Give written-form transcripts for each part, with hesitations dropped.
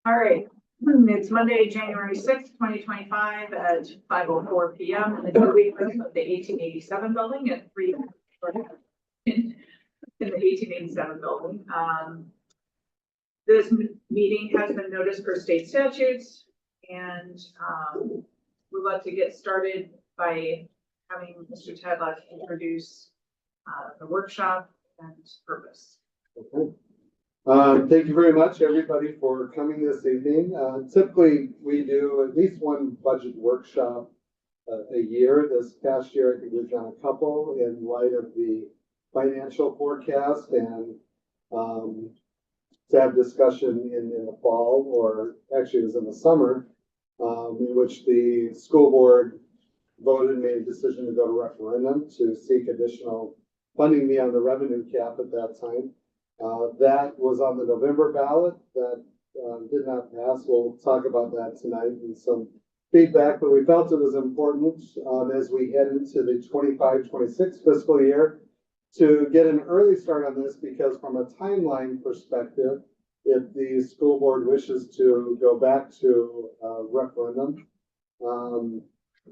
All right, it's Monday, January 6th, 2025 at 5:04 PM in the Dewey Room of the 1887 building at 3 in the 1887 building. This meeting has been noticed per state statutes, and we'd like to get started by having Mr. Tadlock introduce the workshop and purpose. Okay. Thank you very much, everybody, for coming this evening. Typically, we do at least one budget workshop a year. This past year, I think we've done a couple in light of the financial forecast and to have discussion in the fall, or actually it was in the summer, in which the school board voted and made a decision to go to referendum to seek additional funding beyond the revenue cap at that time. That was on the November ballot. That did not pass. We'll talk about that tonight and some feedback, but we felt it was important as we head into the 25-26 fiscal year to get an early start on this, because from a timeline perspective, if the school board wishes to go back to referendum,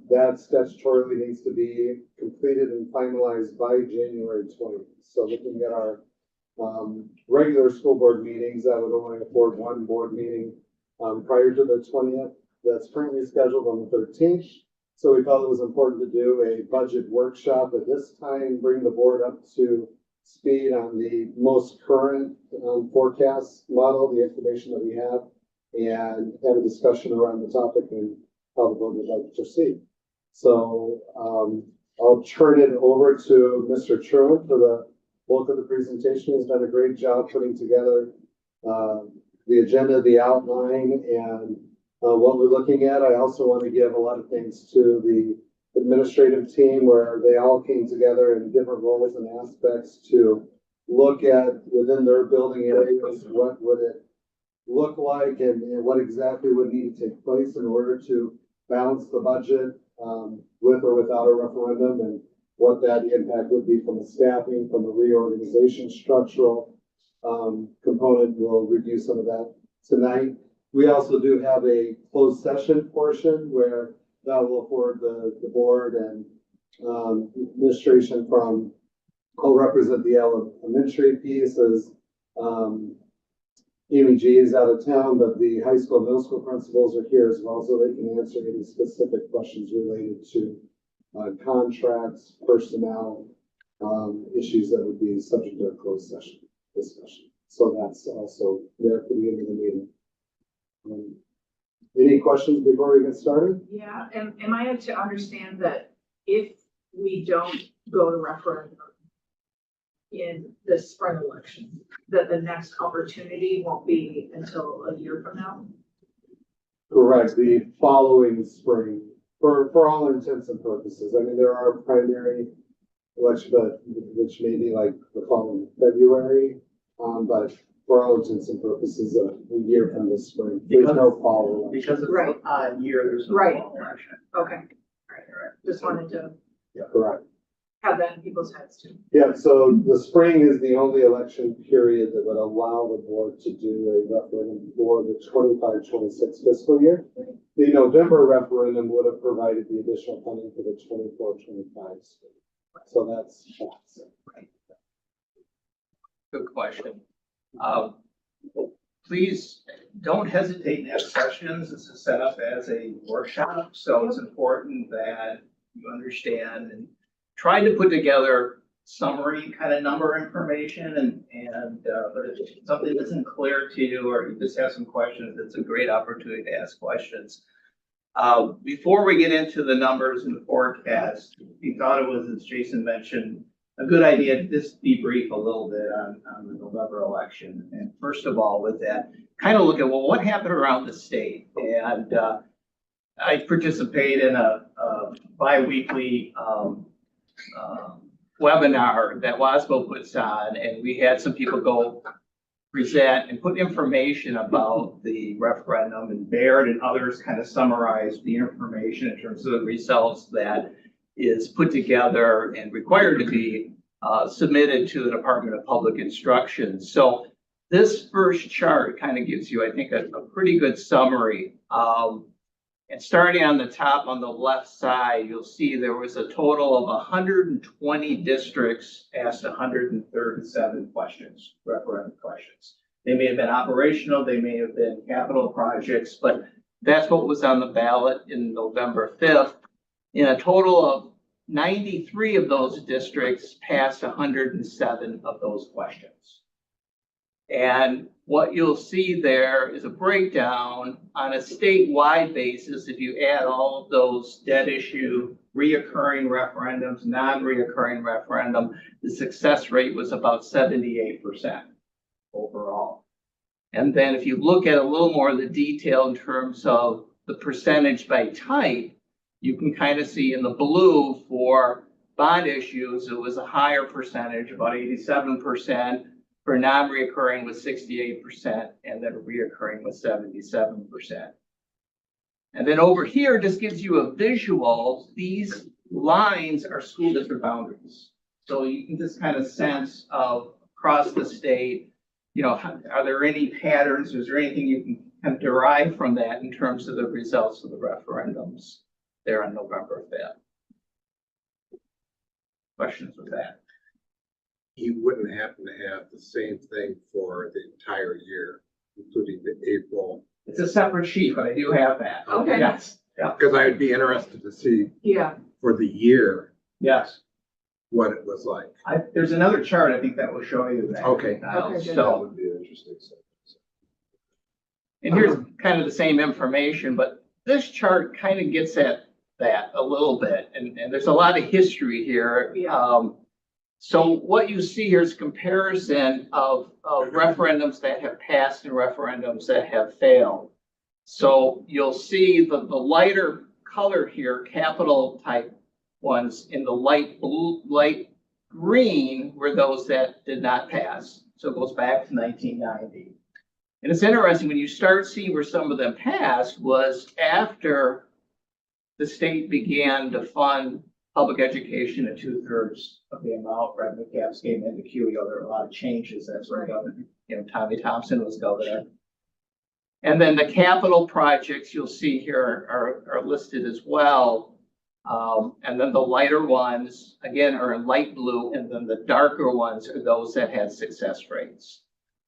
that statutorily needs to be completed and finalized by January 20th. So looking at our regular school board meetings, that would only afford one board meeting prior to the 20th. That's currently scheduled on the 13th. So we felt it was important to do a budget workshop at this time, bring the board up to speed on the most current forecast model, the information that we have, and have a discussion around the topic and how the board would like to proceed. So I'll turn it over to Mr. Truitt for the bulk of the presentation. He's done a great job putting together the agenda, the outline, and what we're looking at. I also want to give a lot of thanks to the administrative team, where they all came together in different roles and aspects to look at within their building areas, what would it look like and what exactly would need to take place in order to balance the budget with or without a referendum, and what that impact would be from a staffing, from a reorganization, structural component. We'll review some of that tonight. We also do have a closed session portion where that will afford the board and administration from, I'll represent the elementary piece as Amy G is out of town, but the high school, middle school principals are here as well, so they can answer any specific questions related to contracts, personnel, issues that would be subject to a closed session discussion. So that's also there for the end of the meeting. Any questions before we get started? Yeah, and am I to understand that if we don't go to referendum in the spring election, that the next opportunity won't be until a year from now? Correct. The following spring, for all intents and purposes. I mean, there are primary elections, which may be like the following February, but for all intents and purposes, a year from this spring. There's no fall election. Because it's Right. an odd year, there's no Right. fall election. Okay, all right. Just wanted to Correct. have that in people's heads too. Yeah, so the spring is the only election period that would allow the board to do a referendum for the 25-26 fiscal year. The November referendum would have provided the additional funding for the 24-25 school. So that's Right. Good question. Please don't hesitate to ask questions. This is set up as a workshop, so it's important that you understand and try to put together summary kind of number information, but if something isn't clear to you or you just have some questions, it's a great opportunity to ask questions. Before we get into the numbers and the forecast, we thought it was, as Jason mentioned, a good idea to just debrief a little bit on the November election. And first of all, with that, kind of look at, well, what happened around the state? And I participate in a bi-weekly webinar that WASBO puts on, and we had some people go present and put information about the referendum, and Baird and others kind of summarized the information in terms of the results that is put together and required to be submitted to the Department of Public Instruction. So this first chart kind of gives you, I think, a pretty good summary. And starting on the top on the left side, you'll see there was a total of 120 districts asked 137 questions, referendum questions. They may have been operational, they may have been capital projects, but that's what was on the ballot in November 5th. In a total of 93 of those districts passed 107 of those questions. And what you'll see there is a breakdown on a statewide basis. If you add all of those debt issue, reoccurring referendums, non-reoccurring referendum, the success rate was about 78% overall. And then if you look at a little more of the detail in terms of the percentage by type, you can kind of see in the blue for bond issues, it was a higher percentage, about 87%. For non-reoccurring was 68%, and then reoccurring was 77%. And then over here just gives you a visual. These lines are school district boundaries. So you can just kind of sense of across the state, you know, are there any patterns? Is there anything you can kind of derive from that in terms of the results of the referendums there on November 5th? Questions with that? You wouldn't happen to have the same thing for the entire year, including the April. It's a separate sheet, but I do have that. Okay. Yes. Yeah. Because I would be interested to see Yeah. for the year Yes. what it was like. There's another chart, I think, that will show you that. Okay. Okay, good. So, would be interesting. and here's kind of the same information, but this chart kind of gets at that a little bit. And there's a lot of history here. Yeah. So what you see here is comparison of referendums that have passed and referendums that have failed. So you'll see the lighter color here, capital type ones, in the light blue, light green were those that did not pass. So it goes back to 1990. And it's interesting when you start seeing where some of them passed was after the state began to fund public education at 2/3 of the amount revenue caps came into QEO. There were a lot of changes. That's where Governor, Tommy Thompson was governor. And then the capital projects you'll see here are listed as well. And then the lighter ones, again, are in light blue, and then the darker ones are those that had success rates.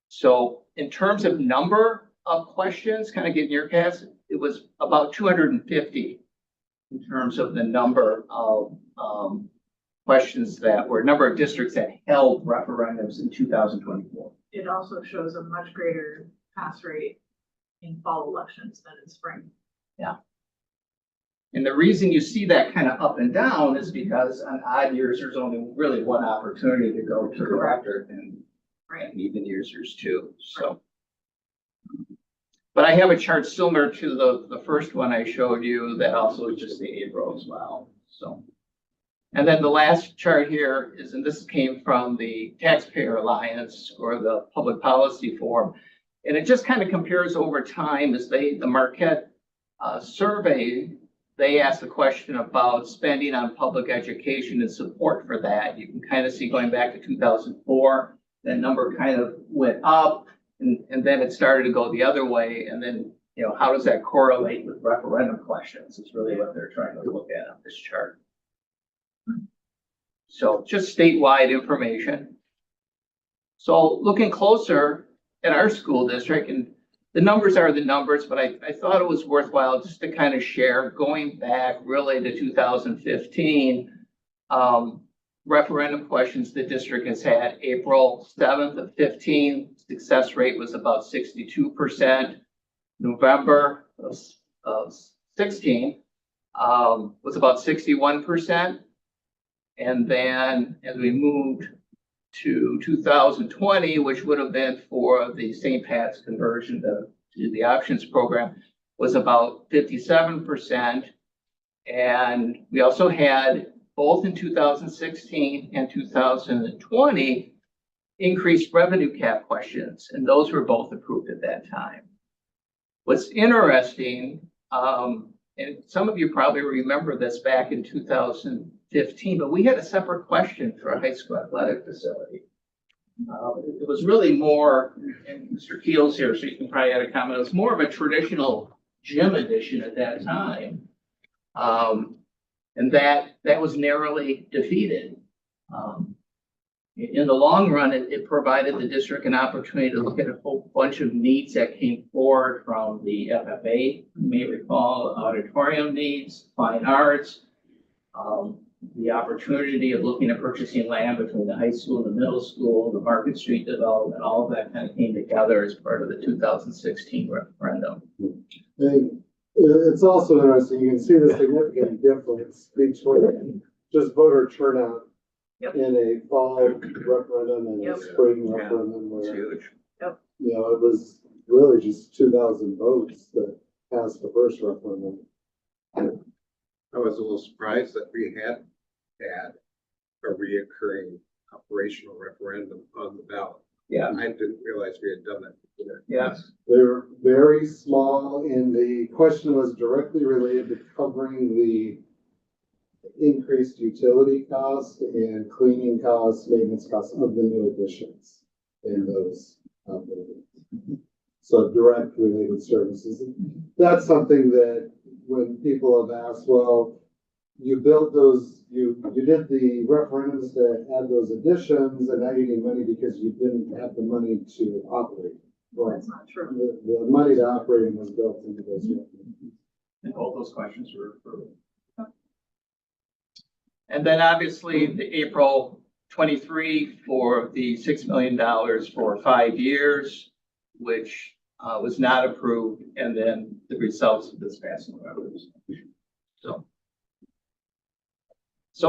So in terms of number of questions, kind of getting your guess, it was about 250 in terms of the number of questions that were, number of districts that held referendums in 2024. It also shows a much greater pass rate in fall elections than in spring. And the reason you see that kind of up and down is because on odd years, there's only really one opportunity to go to the Correct. record, and Right. even years there's two, so. But I have a chart similar to the first one I showed you that also is just the April as well, so. And then the last chart here is, and this came from the Taxpayer Alliance or the Public Policy Forum. And it just kind of compares over time as the Marquette survey, they asked a question about spending on public education and support for that. You can kind of see going back to 2004, that number kind of went up. And then it started to go the other way. And then, how does that correlate with referendum questions is really what they're trying to look at on this chart. So just statewide information. So looking closer at our school district, and the numbers are the numbers, but I thought it was worthwhile just to kind of share going back really to 2015. Referendum questions the district has had April 7th of 15, success rate was about 62%. November of 16 was about 61%. And then as we moved to 2020, which would have been for the St. Pat's conversion to the options program, was about 57%. And we also had both in 2016 and 2020 increased revenue cap questions, and those were both approved at that time. What's interesting, and some of you probably remember this back in 2015, but we had a separate question for a high school athletic facility. It was really more, and Mr. Keel's here, so you can probably add a comment, it was more of a traditional gym edition at that time. And that was narrowly defeated. In the long run, it provided the district an opportunity to look at a whole bunch of needs that came forward from the FFA. You may recall auditorium needs, fine arts, the opportunity of looking at purchasing land between the high school and the middle school, the Market Street development, all of that kind of came together as part of the 2016 referendum. And it's also interesting, you can see the significant difference between just voter turnout Yep. in a fall referendum and a Yep. spring Yeah. referendum It's where, huge. you know, it was really just 2,000 votes that passed the first referendum. I was a little surprised that we had a reoccurring operational referendum on the ballot. Yeah, I didn't realize we had done that before. yes. They were very small and the question was directly related to covering the increased utility costs and cleaning costs, maintenance costs of the new additions in those buildings. So direct related services. That's something that when people have asked, well, you built those, you did the referendums to add those additions and now you need money because you didn't have the money to operate. Well, That's not true. the money to operate was built into those referendums. And all those questions were. And then obviously the April 23 for the $6 million for 5 years, which was not approved, and then the results of this passing resolution. So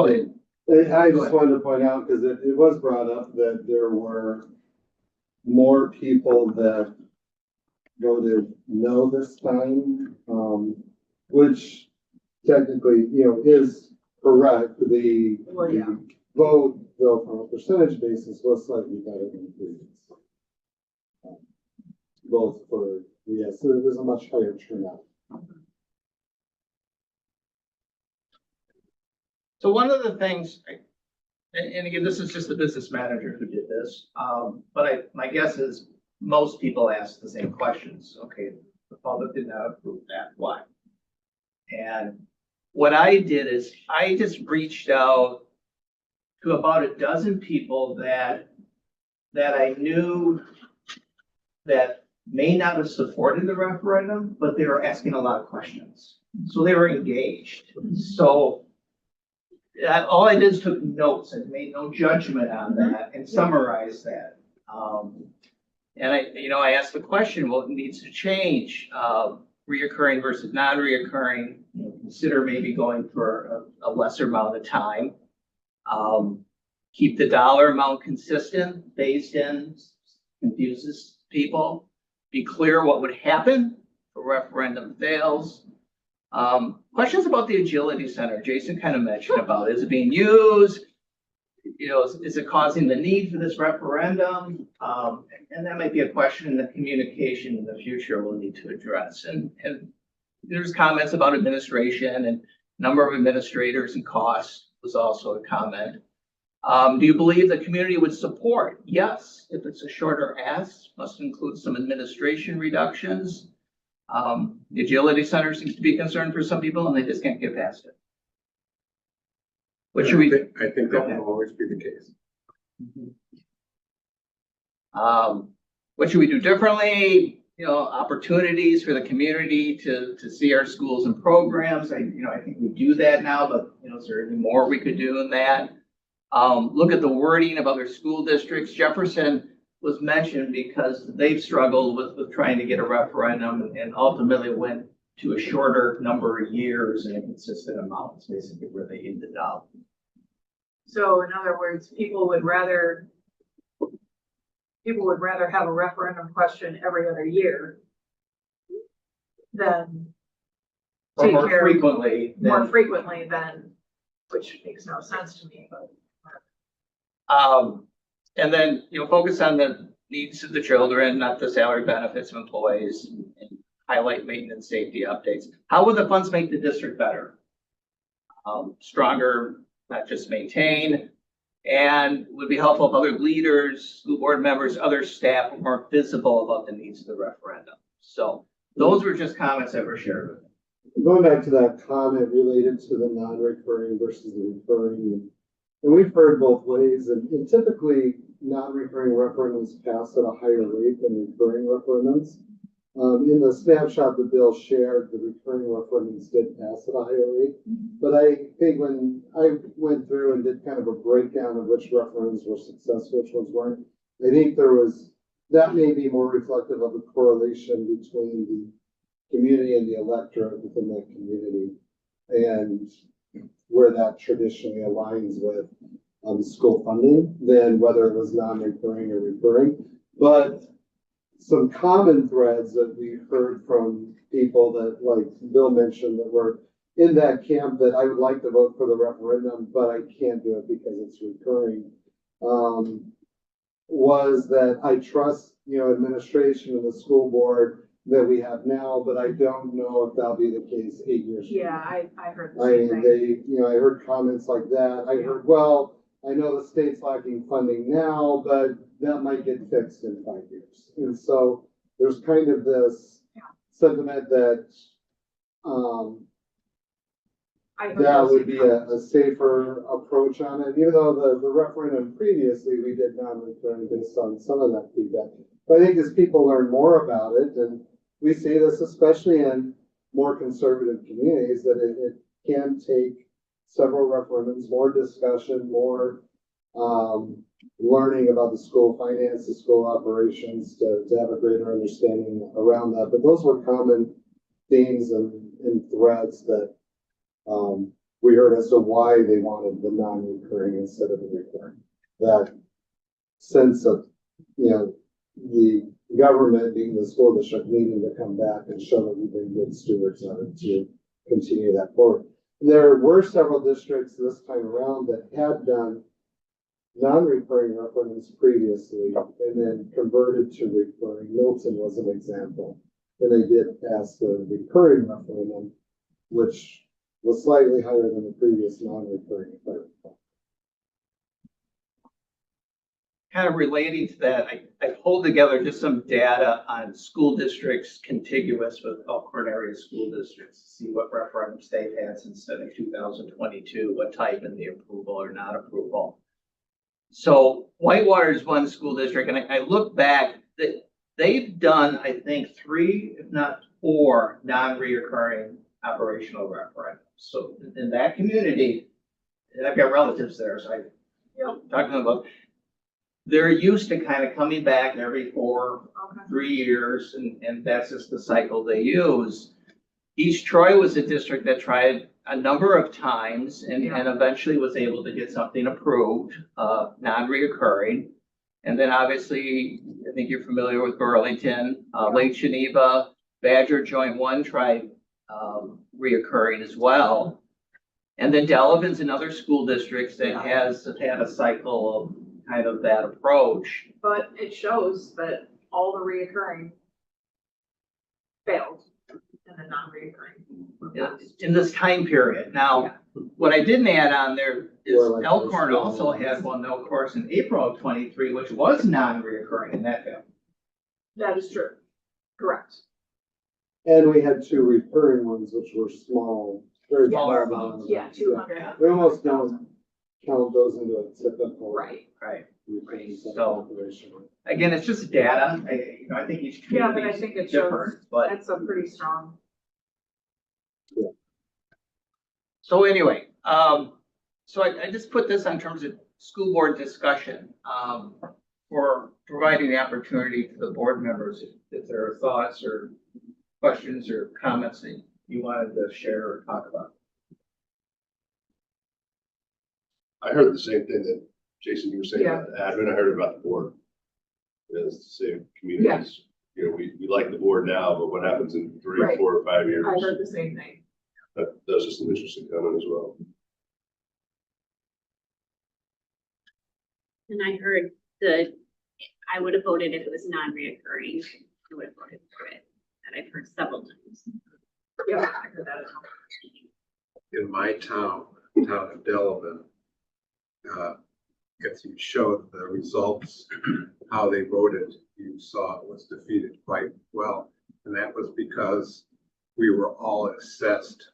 I just wanted to point out, because it was brought up that there were more people that voted no this time, which technically, you know, is correct. The Well, yeah. vote, though, from a percentage basis was slightly better than previous. Both for, yes, so it was a much higher turnout. So one of the things, and again, this is just the business manager who did this, but my guess is most people ask the same questions. Okay, the public did not approve that, why? And what I did is I just reached out to about a dozen people that I knew that may not have supported the referendum, but they were asking a lot of questions. So they were engaged. So all I did is took notes and made no judgment on that and summarized that. And I asked the question, what needs to change? Reoccurring versus non-reoccurring, consider maybe going for a lesser amount of time. Keep the dollar amount consistent, phased in, confuses people. Be clear what would happen if a referendum fails. Questions about the Agility Center, Jason kind of mentioned about, is it being used? Is it causing the need for this referendum? And that might be a question in the communication in the future we'll need to address. And there's comments about administration and number of administrators and costs was also a comment. Do you believe the community would support? Yes, if it's a shorter ask, must include some administration reductions. The Agility Center seems to be a concern for some people and they just can't get past it. What should we? I think that will always be the case. What should we do differently? Opportunities for the community to see our schools and programs. I think we do that now, but is there any more we could do in that? Look at the wording of other school districts. Jefferson was mentioned because they've struggled with trying to get a referendum and ultimately went to a shorter number of years and a consistent amount. It's basically where they ended up. So in other words, people would rather have a referendum question every other year than Or take more care frequently more than, frequently than, which makes no sense to me, but. and then, focus on the needs of the children, not the salary benefits of employees, and highlight maintenance safety updates. How would the funds make the district better? Stronger, not just maintain. And would be helpful if other leaders, school board members, other staff were more visible about the needs of the referendum. So those were just comments that were shared with me. Going back to that comment related to the non-recurring versus the recurring, and we've heard both ways, and typically non-recurring referendums pass at a higher rate than recurring referendums. In the snapshot the bill shared, the recurring referendums did pass at a higher rate. But I think when I went through and did kind of a breakdown of which referendums were successful, which ones weren't, I think that may be more reflective of a correlation between the community and the electorate within that community, and where that traditionally aligns with school funding than whether it was non-recurring or recurring. But some common threads that we heard from people that, like Bill mentioned, that were in that camp that I would like to vote for the referendum, but I can't do it because it's recurring, was that I trust, administration and the school board that we have now, but I don't know if that'll be the case 8 years from now. Yeah, I heard the I same mean, thing. I heard comments like that. I heard, well, I know the state's lacking funding now, but that might get fixed in 5 years. And so there's kind of this sentiment that, I heard that those would same be comments. a safer approach on it, even though the referendum previously, we did non-recurring based on some of that feedback. But I think as people learn more about it, and we see this especially in more conservative communities, that it can take several referendums, more discussion, more learning about the school finance, the school operations to have a greater understanding around that. But those were common themes and threads that we heard as to why they wanted the non-recurring instead of the recurring. That sense of, the government being the school district needing to come back and show that we've been good stewards of it to continue that forward. There were several districts this time around that had done non-recurring referendums previously and then converted to recurring. Milton was an example. And they did pass the recurring referendum, which was slightly higher than the previous non-recurring. Kind of relating to that, I pulled together just some data on school districts contiguous with Elkhorn area school districts to see what referendums they've had since 2022, what type in the approval or not approval. So Whitewater is one school district, and I look back that they've done, I think, 3, if not 4, non-reoccurring operational referendums. So in that community, and I've got relatives there, so I talk to them about. They're used to kind of coming back every 3 years, and that's just the cycle they use. East Troy was a district that tried a number of times and eventually was able to get something approved, non-reoccurring. And then obviously, I think you're familiar with Burlington, Lake Geneva, Badger Joint 1 tried reoccurring as well. And then Delavan's another school district that has had a cycle of kind of that approach. But it shows that all the reoccurring failed and the non-reoccurring. In this time period. Now, what I didn't add on there is Or like Elkhorn those also had one, of course, in April of 23, which was non-reoccurring, and that failed. That is true. Correct. And we had 2 recurring ones, which were small, very Smaller small amounts. Yeah, 200. Yeah. We almost don't count those into a typical. Right. Right. recurring So- operation. Again, it's just data. I think each Yeah, but community I is think it shows, different, but. that's a pretty strong. So anyway, so I just put this on terms of school board discussion, for providing the opportunity to the board members if there are thoughts or questions or comments that you wanted to share or talk about. I heard the same thing that Jason, you were saying about the admin. I heard about the board. It's the same communities. We like the board now, but what happens in 3, Right. 4, or 5 years? I heard the same thing. That's just an interesting comment as well. And I heard I would have voted if it was non-reoccurring. I would have voted for it. That I've heard several times. Yeah, I heard that as well. In my town of Delavan, if you showed the results, how they voted, you saw it was defeated quite well. And that was because we were all assessed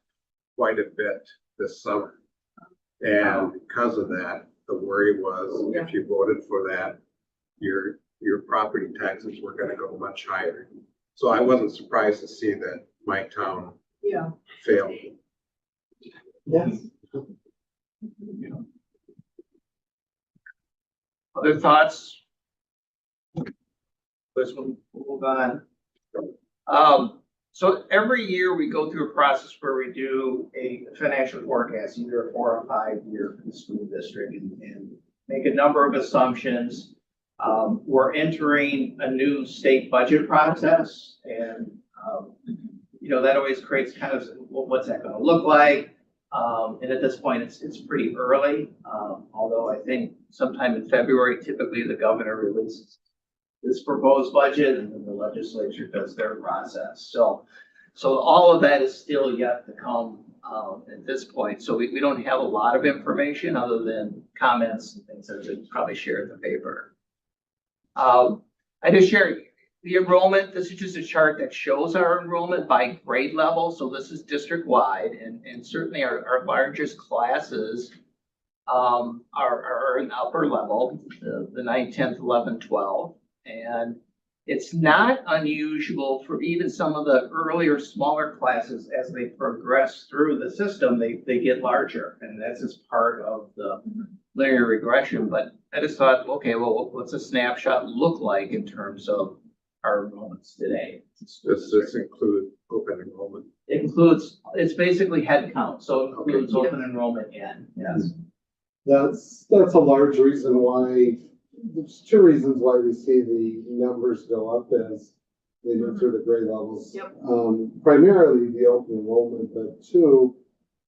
quite a bit this summer. And because of that, the worry was if you voted for that, your property taxes were gonna go much higher. So I wasn't surprised to see that my town Yeah. failed. Yes. Other thoughts? Let's move on. So every year we go through a process where we do a financial forecast, either a 4 or 5 year for the school district and make a number of assumptions. We're entering a new state budget process and, that always creates kind of, well, what's that gonna look like? And at this point, it's pretty early. Although I think sometime in February, typically the governor releases this proposed budget and then the legislature does their process. So all of that is still yet to come, at this point. So we don't have a lot of information other than comments and things that we probably share in the paper. I just shared the enrollment. This is just a chart that shows our enrollment by grade level. So this is district wide and certainly our largest classes are in upper level, the 9th, 10th, 11th, 12th. And it's not unusual for even some of the earlier smaller classes as they progress through the system, they get larger. And that's just part of the linear regression. But I just thought, okay, well, what's a snapshot look like in terms of our enrollments today? Does this include open enrollment? It includes, it's basically head count, so it includes open enrollment in, yes. That's a large reason why, there's two reasons why we see the numbers go up as they move through the grade levels. Yep. Primarily the open enrollment, but two,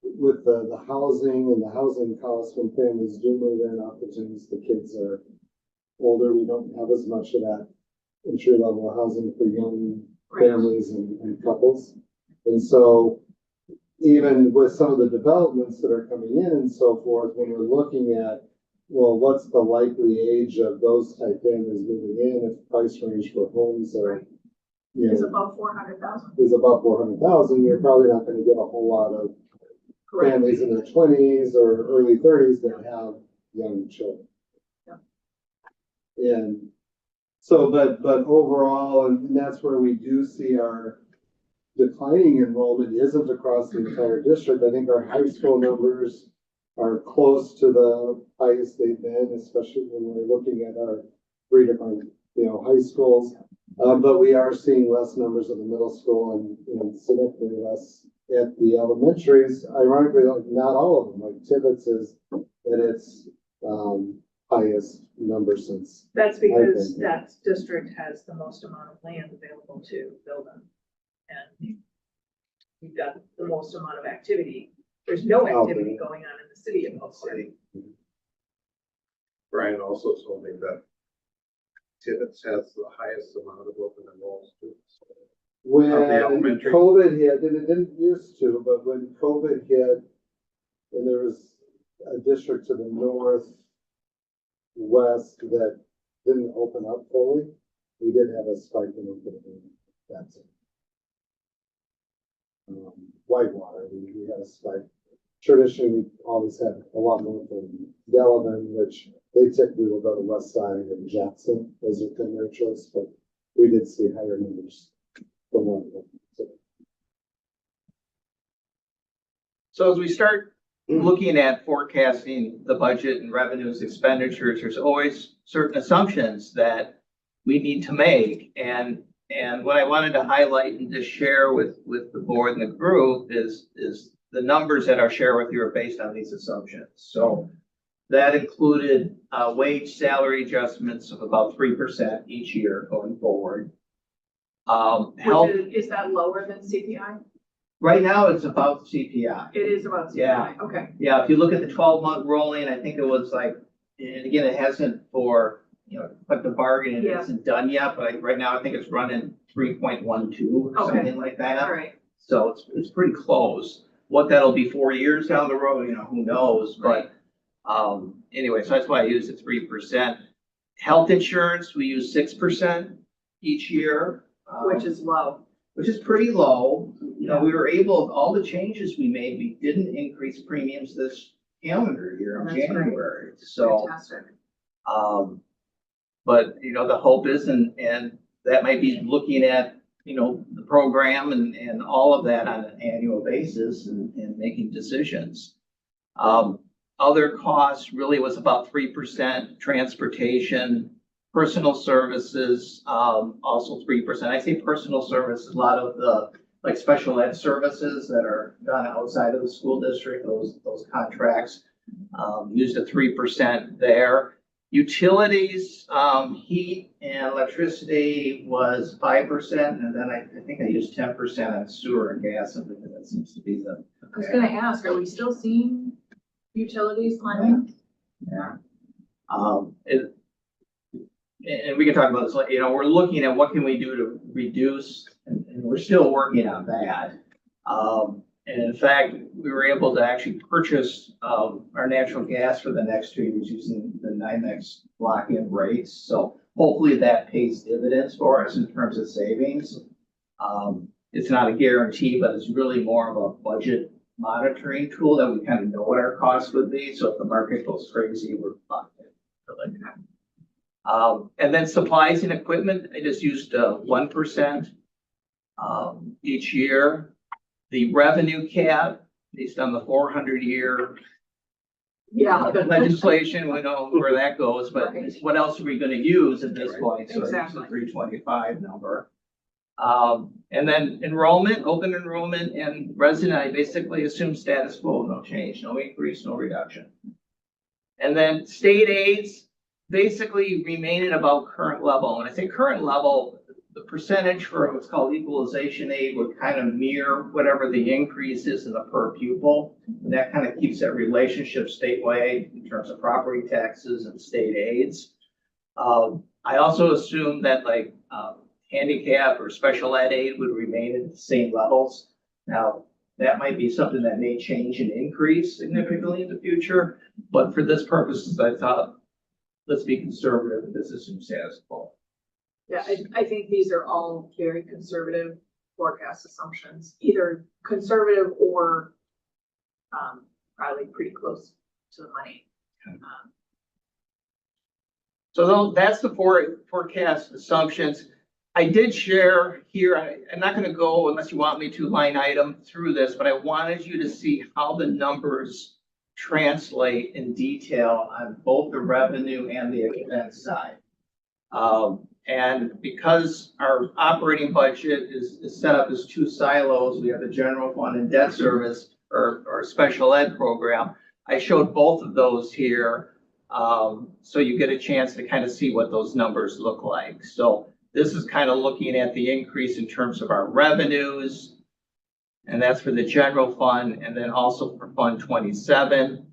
with the housing and the housing costs when families do move in, oftentimes the kids are older, we don't have as much of that entry level housing for young families and couples. And so even with some of the developments that are coming in and so forth, when we're looking at, well, what's the likely age of those type families moving in if price range for homes are, It's about 400,000. is about 400,000, you're probably not gonna get a whole lot of families in their 20s or early 30s that have young children. Yeah. And so, but overall, and that's where we do see our declining enrollment isn't across the entire district. I think our high school numbers are close to the highest they've been, especially when we're looking at our 3 different, high schools. But we are seeing less numbers of the middle school and significantly less at the elementaries. Ironically, like not all of them, like Tibbetts is at its highest number since. That's because Okay. that district has the most amount of land available to build on. And we've got the most amount of activity. There's no activity going on in the city of Elkhorn. City. Brian also told me that Tibbetts has the highest amount of open enrolled students. When Of the elementary. COVID hit, and it didn't used to, but when COVID hit, and there was a district to the northwest that didn't open up fully, we did have a spike in open enrollment. That's it. Whitewater, we had a spike. Traditionally, we always had a lot more from Delavan, which they typically will go to West Side and Jackson as their primary choice, but we did see higher numbers from one of them. So as we start looking at forecasting the budget and revenues, expenditures, there's always certain assumptions that we need to make. And what I wanted to highlight and just share with the board and the group is the numbers that I'll share with you are based on these assumptions. So that included wage salary adjustments of about 3% each year going forward. Health, Is that lower than CPI? right now it's about CPI. It is about Yeah. CPI, okay. Yeah, if you look at the 12-month rolling, I think it was like, and again, it hasn't for, but the bargain, it Yeah. isn't done yet, but right now I think it's running 3.12 or Okay. something like that. All right, So it's pretty close. What that'll be 4 years down the road, who knows? But Anyway, so that's why I use the 3%. Health insurance, we use 6% each year. Which is low. Which is pretty low. You know, we were able, all the changes we made, we didn't increase premiums this calendar year in That's great. January. So, Fantastic. but you know, the hope is, and that might be looking at, you know, the program and all of that on an annual basis and making decisions. Other costs really was about 3%, transportation, personal services, also 3%. I say personal services, a lot of the like special ed services that are done outside of the school district, those contracts, used a 3% there. Utilities, heat and electricity was 5%, and then I think I used 10% on sewer and gas, and that seems to be the. I was gonna ask, are we still seeing utilities climbing? Yeah. And we can talk about this, you know, we're looking at what can we do to reduce, and we're still working on that. And in fact, we were able to actually purchase, our natural gas for the next 2 years using the NYMEX lock-in rates. So hopefully that pays dividends for us in terms of savings. It's not a guarantee, but it's really more of a budget monitoring tool that we kind of know what our costs would be. So if the market goes crazy, we're fine. And then supplies and equipment, I just used 1% each year. The revenue cap, based on the 400-year Yeah. legislation, we know where that goes, but Right. what else are we gonna use at this point? So it's Exactly. a 325 number. And then enrollment, open enrollment and resident, I basically assume status quo, no change, no increase, no reduction. And then state aids basically remain at about current level. And I say current level, the percentage for what's called equalization aid would kind of mirror whatever the increase is in the per pupil. And that kind of keeps that relationship statewide in terms of property taxes and state aids. I also assume that like handicap or special ed aid would remain at the same levels. Now, that might be something that may change and increase significantly in the future, but for this purposes, I thought, let's be conservative and this assumes status quo. Yeah, I think these are all very conservative forecast assumptions, either conservative or probably pretty close to the money. So that's the forecast assumptions. I did share here, I'm not gonna go unless you want me to line item through this, but I wanted you to see how the numbers translate in detail on both the revenue and the expense side. And because our operating budget is set up as two silos, we have the general fund and debt service or special ed program. I showed both of those here. So you get a chance to kind of see what those numbers look like. So this is kind of looking at the increase in terms of our revenues. And that's for the general fund and then also for Fund 27.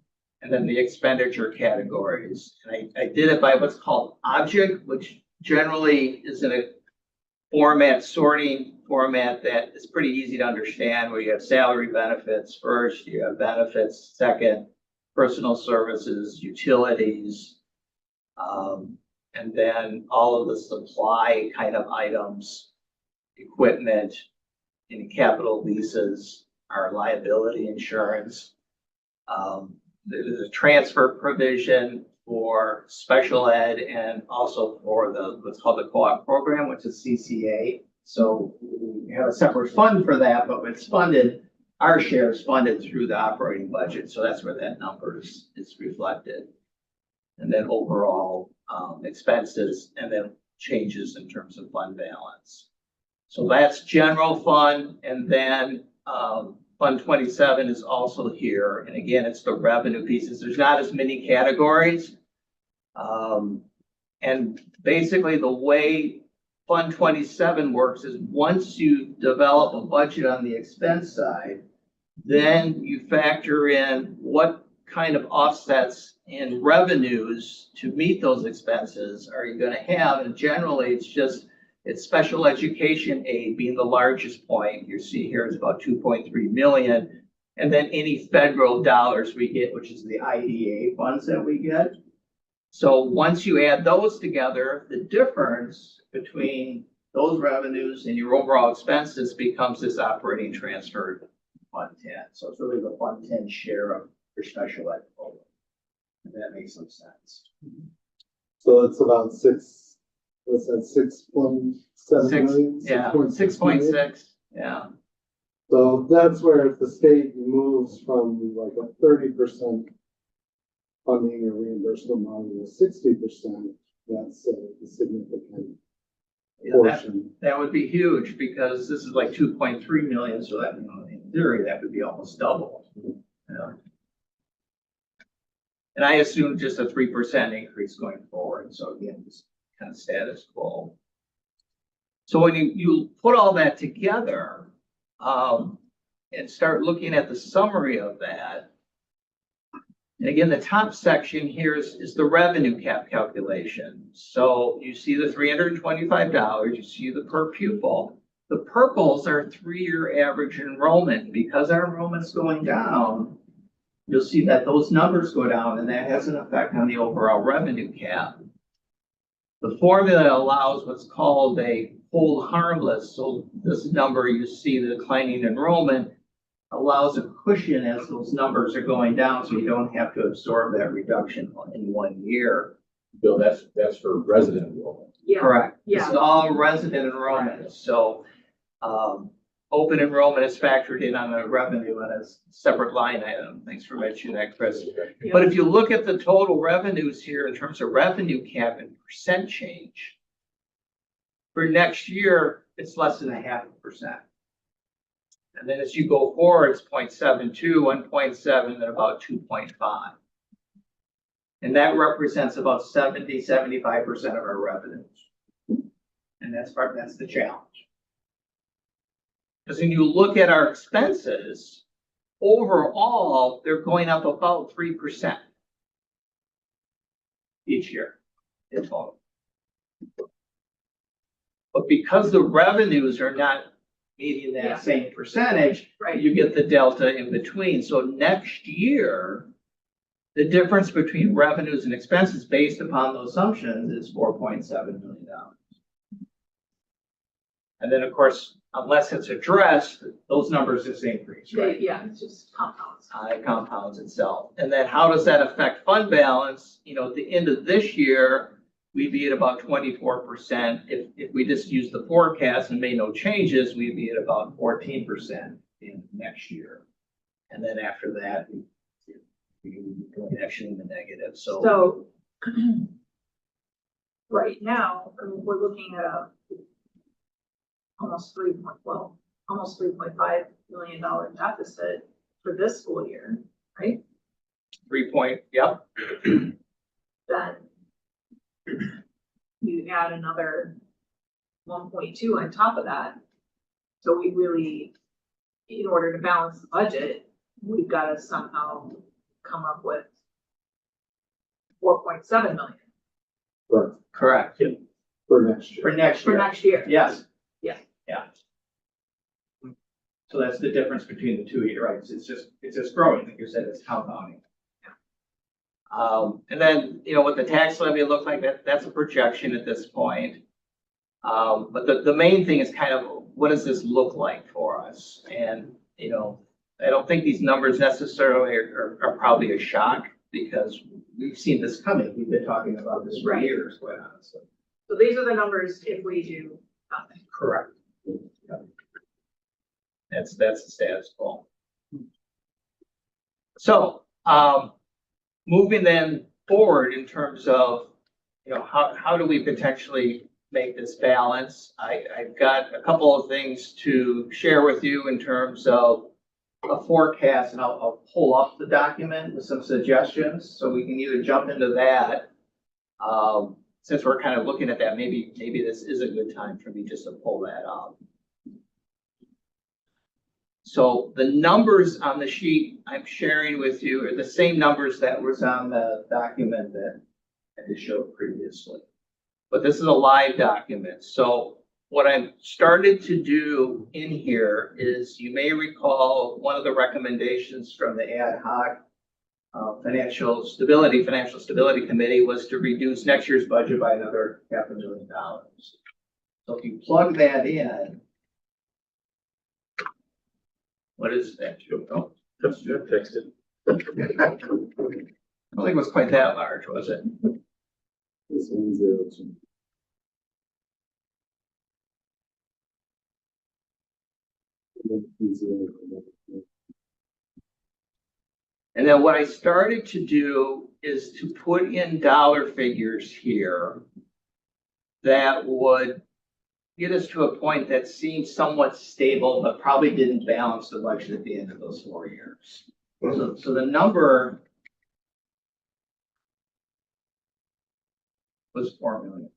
And then the expenditure categories. And I did it by what's called object, which generally is in a sorting format that is pretty easy to understand, where you have salary benefits first, you have benefits second, personal services, utilities, and then all of the supply kind of items, equipment, and capital leases, our liability insurance. There's a transfer provision for special ed and also for what's called the co-op program, which is CCA. So we have a separate fund for that, but it's funded, our share is funded through the operating budget. So that's where that number is reflected. And then overall expenses and then changes in terms of fund balance. So that's general fund. And then Fund 27 is also here. And again, it's the revenue pieces. There's not as many categories. And basically the way Fund 27 works is once you develop a budget on the expense side, then you factor in what kind of offsets in revenues to meet those expenses are you going to have. And generally it's special education aid being the largest point. You see here is about 2.3 million. and then any federal dollars we get, which is the IDA funds that we get. So once you add those together, the difference between those revenues and your overall expenses becomes this operating transfer Fund 10. So it's really the Fund 10 share of your special ed program. If that makes some sense. So it's about what's that, 6.7 million? Yeah, 6.6 million? 6.6, yeah. So that's where if the state moves from like a 30% funding or reimbursement model to 60%, that's a significant Yeah, portion. that would be huge because this is like 2.3 million, so that, in theory, that would be almost double. Yeah. And I assume just a 3% increase going forward, so again, just kind of status quo. So when you put all that together, and start looking at the summary of that, and again, the top section here is the revenue cap calculation. So you see the $325, you see the per pupil. The purples are 3-year average enrollment. Because our enrollment's going down, you'll see that those numbers go down, and that has an effect on the overall revenue cap. The formula allows what's called a hold harmless. So this number you see, the declining enrollment, allows a cushion as those numbers are going down, so you don't have to absorb that reduction in 1 year. Bill, that's for resident enrollment. Yeah, Correct. This Yeah. is all resident enrollment, so, open enrollment is factored in on the revenue and a separate line item. Thanks for mentioning that, Chris. yeah. But if you look at the total revenues here in terms of revenue cap and percent change, for next year, it's less than 0.5%. And then as you go forward, it's 0.72, 1.7, and about 2.5. And that represents about 75% of our revenues. And that's the challenge. Because when you look at our expenses, overall, they're going up about 3% each year in total. But because the revenues are not meeting Yeah. that same percentage, Right. you get the delta in between. So next year, the difference between revenues and expenses based upon those assumptions is $4.7 million. And then, of course, unless it's addressed, those numbers just increase, right? Yeah, it's just compounds. It compounds itself. And then how does that affect fund balance? At the end of this year, we'd be at about 24%. If we just use the forecast and made no changes, we'd be at about 14% in next year. And then after that, we would be actually in the negative, So right now, we're looking at almost $3.5 million deficit for this school year, right? 3 point, yep. Then you add another 1.2 on top of that. So we really, in order to balance the budget, we've got to somehow come up with 4.7 million Correct, Correct. for next year. For next for year. next year. Yes. Yeah. Yeah. So that's the difference between the two here, right? It's just growing, like you said, it's compounding. And then, what the tax levy look like, that's a projection at this point. But the main thing is kind of, what does this look like for us? And, I don't think these numbers necessarily are probably a shock because we've seen this coming. We've been talking about this for Right. years, quite honestly. So these are the numbers if we do nothing. Correct. That's the status quo. So, moving then forward in terms of, how do we potentially make this balance? I've got a couple of things to share with you in terms of a forecast, and I'll pull up the document with some suggestions, so we can either jump into that. Since we're kind of looking at that, maybe this is a good time for me just to pull that up. So the numbers on the sheet I'm sharing with you are the same numbers that was on the document that I showed previously. But this is a live document. So what I've started to do in here is, you may recall, one of the recommendations from the ad hoc Financial Stability Committee was to reduce next year's budget by another $500,000. So if you plug that in, what is that? Oh, That's good, fixed it. I don't think it was quite that large, was it? This 102. And then what I started to do is to put in dollar figures here that would get us to a point that seemed somewhat stable, but probably didn't balance the budget at the end of those 4 years. So the number was 4 million.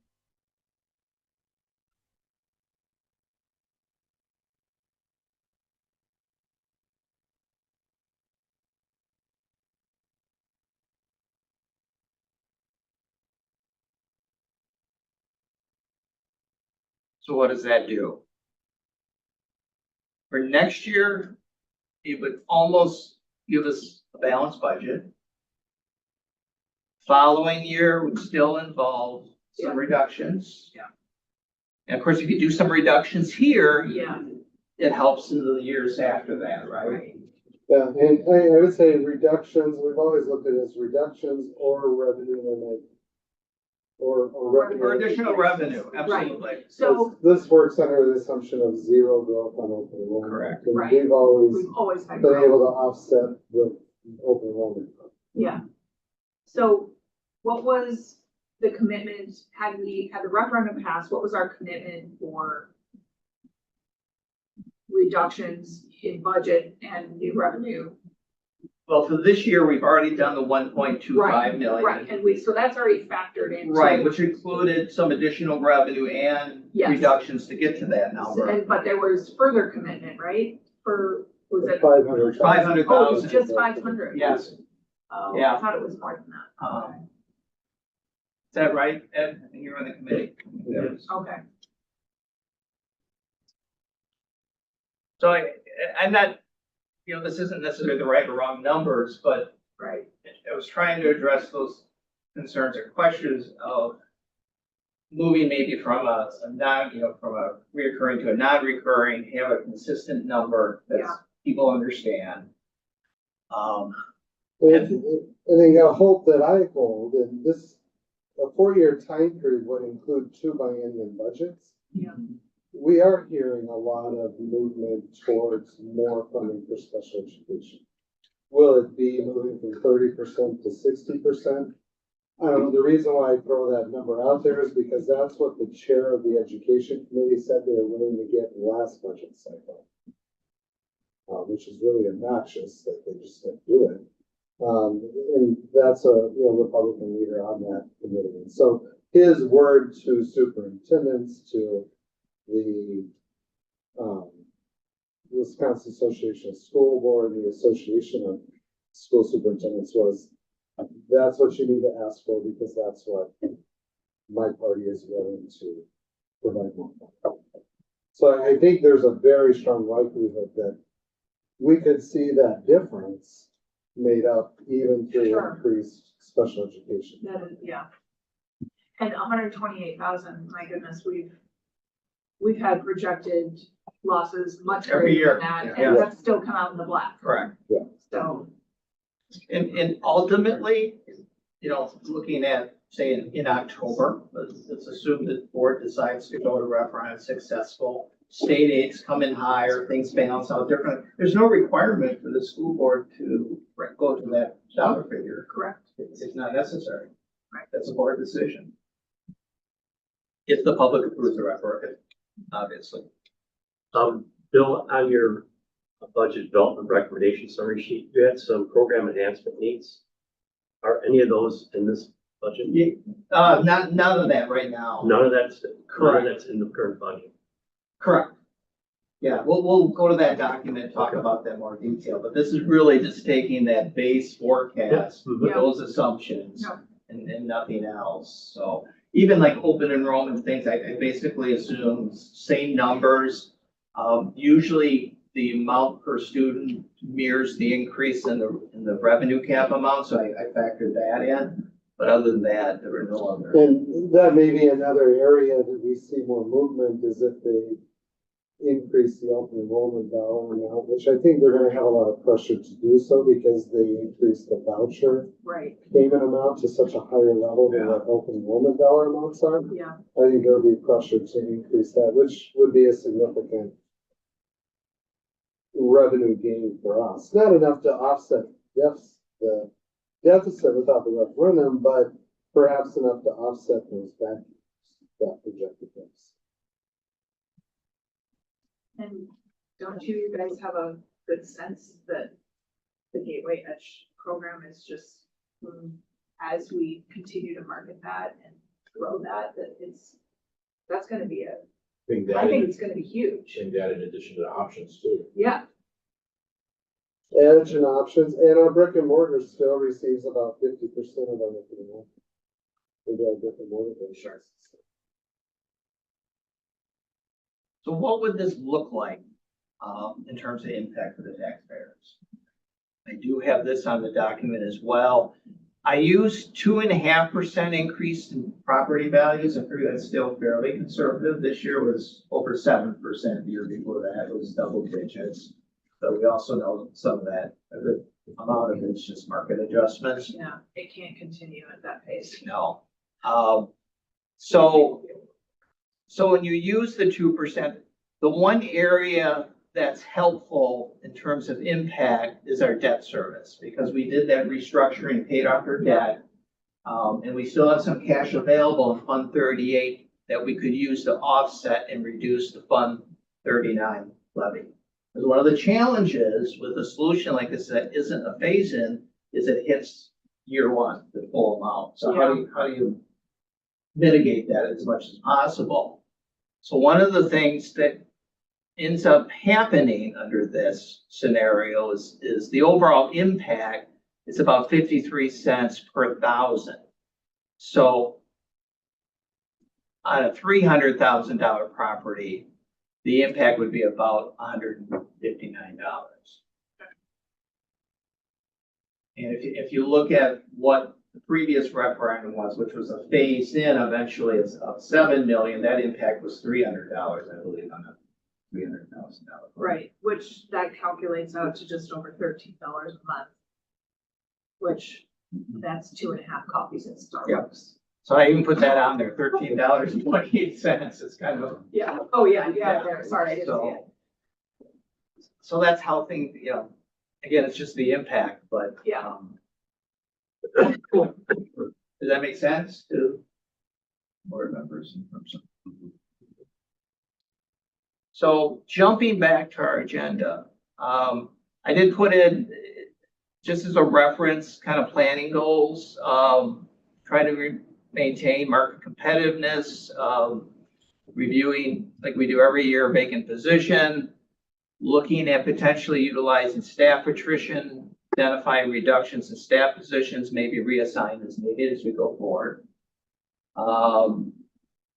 So what does that do? For next year, it would almost give us a balanced budget. Following year would still involve some reductions. Yeah. And of course, if you do some reductions here, Yeah. it helps in the years after that, right? Right. Yeah, and I would say reductions, we've always looked at it as reductions or revenue limit. Or revenue. Or additional revenue, absolutely. So This works under the assumption of zero growth on open enrollment. Correct. And Right. we've always we've always had been growth. able to offset with open enrollment. Yeah. So what was the commitment, had the referendum passed, what was our commitment for reductions in budget and new revenue? Well, for this year, we've already done the 1.25 million. Right, and so that's already factored into. Right, which included some additional revenue and Yes. reductions to get to that number. But there was further commitment, right? Was it? 500. 500,000. Oh, it was just 500? Yes. Oh, Yeah. I thought it was more than that. Is that right, Ed? I think you're on the committee. Okay, So I'm not, this isn't necessarily the right or wrong numbers, but right, I was trying to address those concerns or questions of moving maybe from a from a reoccurring to a non-recurring, have a consistent number that Yeah. people understand. And then a hope that I hold, and this, a 4-year time period would include 2 biennium budgets. yeah, We are hearing a lot of movement towards more funding for special education. Will it be moving from 30% to 60%? I don't know. The reason why I throw that number out there is because that's what the chair of the education committee said they were willing to get last budget cycle. Which is really obnoxious that they just didn't do it. And that's a, Republican leader on that committee. And so his word to superintendents, to the Wisconsin Association of School Board, the Association of School Superintendents was, that's what you need to ask for because that's what my party is willing to provide more. So I think there's a very strong likelihood that we could see that difference made up even through Sure. increased special education. that is, yeah. And 128,000, my goodness, we've had projected losses much Every greater year, than that, yeah. and that's still come out in the black. Correct. So, And ultimately, looking at, say, in October, let's assume that the board decides to go to referendum successful. State aids come in higher, things balance out different. There's no requirement for the school board to go to that dollar figure. correct. It's not necessary. Right. That's a board decision. If the public approves the referendum, obviously. Bill, on your budget development recommendation summary sheet, you had some program enhancement needs. Are any of those in this budget? None of that right now. None of that's Correct. in the current budget. Correct. Yeah, we'll go to that document, talk about that more detail, but this is really just taking that base forecast Mhm. with those assumptions Yeah. and nothing else. So even like open enrollment things, I basically assume same numbers. Usually the amount per student mirrors the increase in the revenue cap amount, so I factored that in. But other than that, there were no other. And that may be another area that we see more movement is if they increase the open enrollment dollar amount, which I think they're gonna have a lot of pressure to do so because they increased the voucher Right, payment amount to such a higher level than what open enrollment dollar amounts are. yeah, I think there'll be pressure to increase that, which would be a significant revenue gain for us. Not enough to offset the deficit without the referendum, but perhaps enough to offset those factors that projected deficit. and don't you guys have a good sense that the Gateway Edge program is just, as we continue to market that and grow that, that's gonna be I think it's gonna be huge. And that in addition to the options too. Yeah, Edge and options, and our brick and mortar still receives about 50% of our revenue. We do our brick and mortar. Sure. So what would this look like, in terms of impact for the taxpayers? I do have this on the document as well. I used 2.5% increase in property values. I figure that's still fairly conservative. This year was over 7%. The year before that it was double digits. But we also know some of that, a good amount of it's just market adjustments. yeah, it can't continue at that pace. No. So when you use the 2%, the one area that's helpful in terms of impact is our debt service, because we did that restructuring, paid off our debt. And we still have some cash available in Fund 38 that we could use to offset and reduce the Fund 39 levy. Because one of the challenges with a solution like this that isn't a phase-in is it hits year one, the full amount. So how do you mitigate that as much as possible? So one of the things that ends up happening under this scenario is the overall impact is about 53 cents per thousand. So on a $300,000 property, the impact would be about $159. And if you look at what the previous referendum was, which was a phase in, eventually it's of 7 million, that impact was $300, I believe, on a $300,000. Right, which that calculates out to just over $13 a month. Which, that's 2.5 coffees at Starbucks. So I even put that on there, $13.28. It's kind of. Yeah, oh yeah, yeah, there, sorry, I didn't see it. So that's how things, again, it's just the impact, but. Yeah. Does that make sense to board members in terms of? So jumping back to our agenda, I did put in, just as a reference, kind of planning goals, try to maintain market competitiveness, reviewing, like we do every year, vacant position, looking at potentially utilizing staff attrition, identifying reductions in staff positions, maybe reassign as needed as we go forward.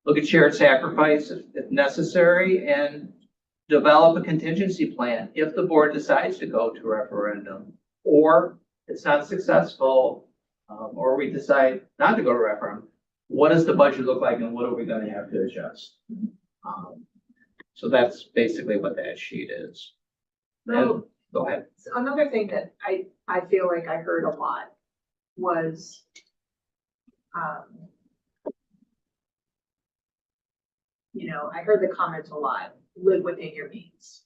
Look at shared sacrifice if necessary, and develop a contingency plan if the board decides to go to a referendum, or it's not successful, or we decide not to go to referendum. What does the budget look like, and what are we going to have to adjust? So that's basically what that sheet is. So, Go ahead. another thing that I feel like I heard a lot was, I heard the comment a lot, live within your means.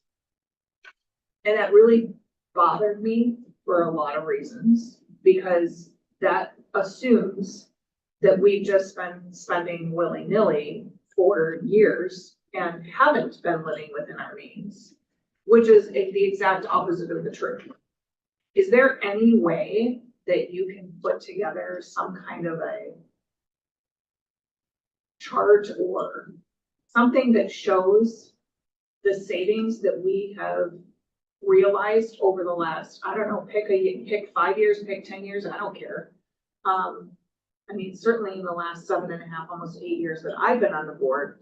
And that really bothered me for a lot of reasons, because that assumes that we've just been spending willy-nilly for years and haven't been living within our means, which is the exact opposite of the truth. Is there any way that you can put together some kind of a chart or something that shows the savings that we have realized over the last, I don't know, pick 5 years, pick 10 years, I don't care. I mean, certainly in the last 7.5, almost 8 years that I've been on the board,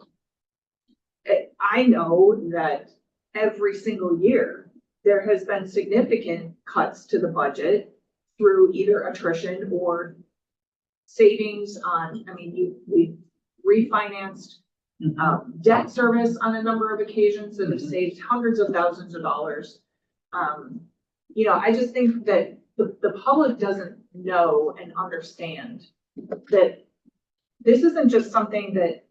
I know that every single year, there has been significant cuts to the budget through either attrition or savings on, I mean, we refinanced debt service on a number of occasions that have saved hundreds of thousands of dollars. You know, I just think that the public doesn't know and understand that this isn't just something that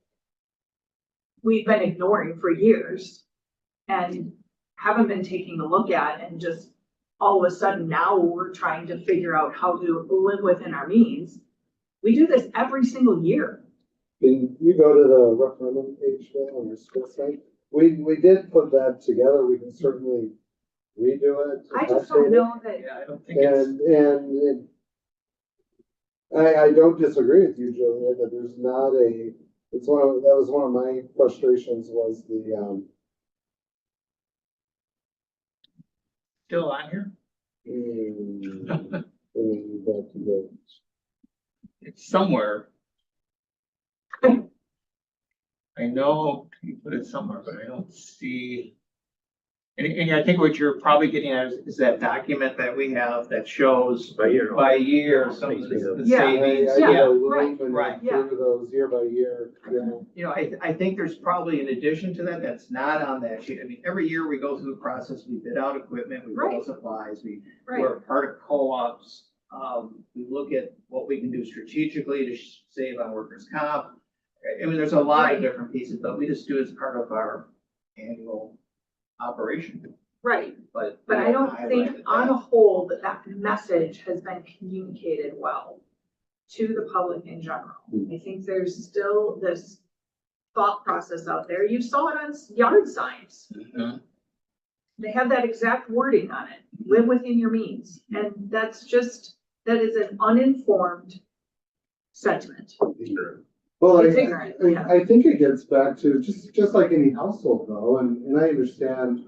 we've been ignoring for years and haven't been taking a look at, and just all of a sudden now we're trying to figure out how to live within our means. We do this every single year. Can you go to the referendum page there on your school site? We did put that together. We can certainly redo it. I just don't update it. know that, Yeah, I don't think it's, And I don't disagree with you, Julia, that there's not a, that was one of my frustrations was the, still on here. back to the- It's somewhere. I know you put it somewhere, but I don't see. And I think what you're probably getting at is that document that we have that shows By year. by year some of the Yeah. savings. I did a Yeah, loop right, and right, yeah. through those year by year, yeah. You know, I think there's probably in addition to that, that's not on that sheet. I mean, every year we go through the process, we bid out equipment, we Right. roll supplies, right, we're part of co-ops. We look at what we can do strategically to save on workers' comp. I mean, there's a lot Right. of different pieces, but we just do it as part of our annual operation, right. but. But I don't think highlighted on that. a whole that that message has been communicated well to the public in general. I think there's still this thought process out there. You saw it on yard signs. Mhm. They have that exact wording on it, live within your means. And that's just, that is an uninformed sentiment. Well, It's ignorant, yeah. I think it gets back to just like any household though, and I understand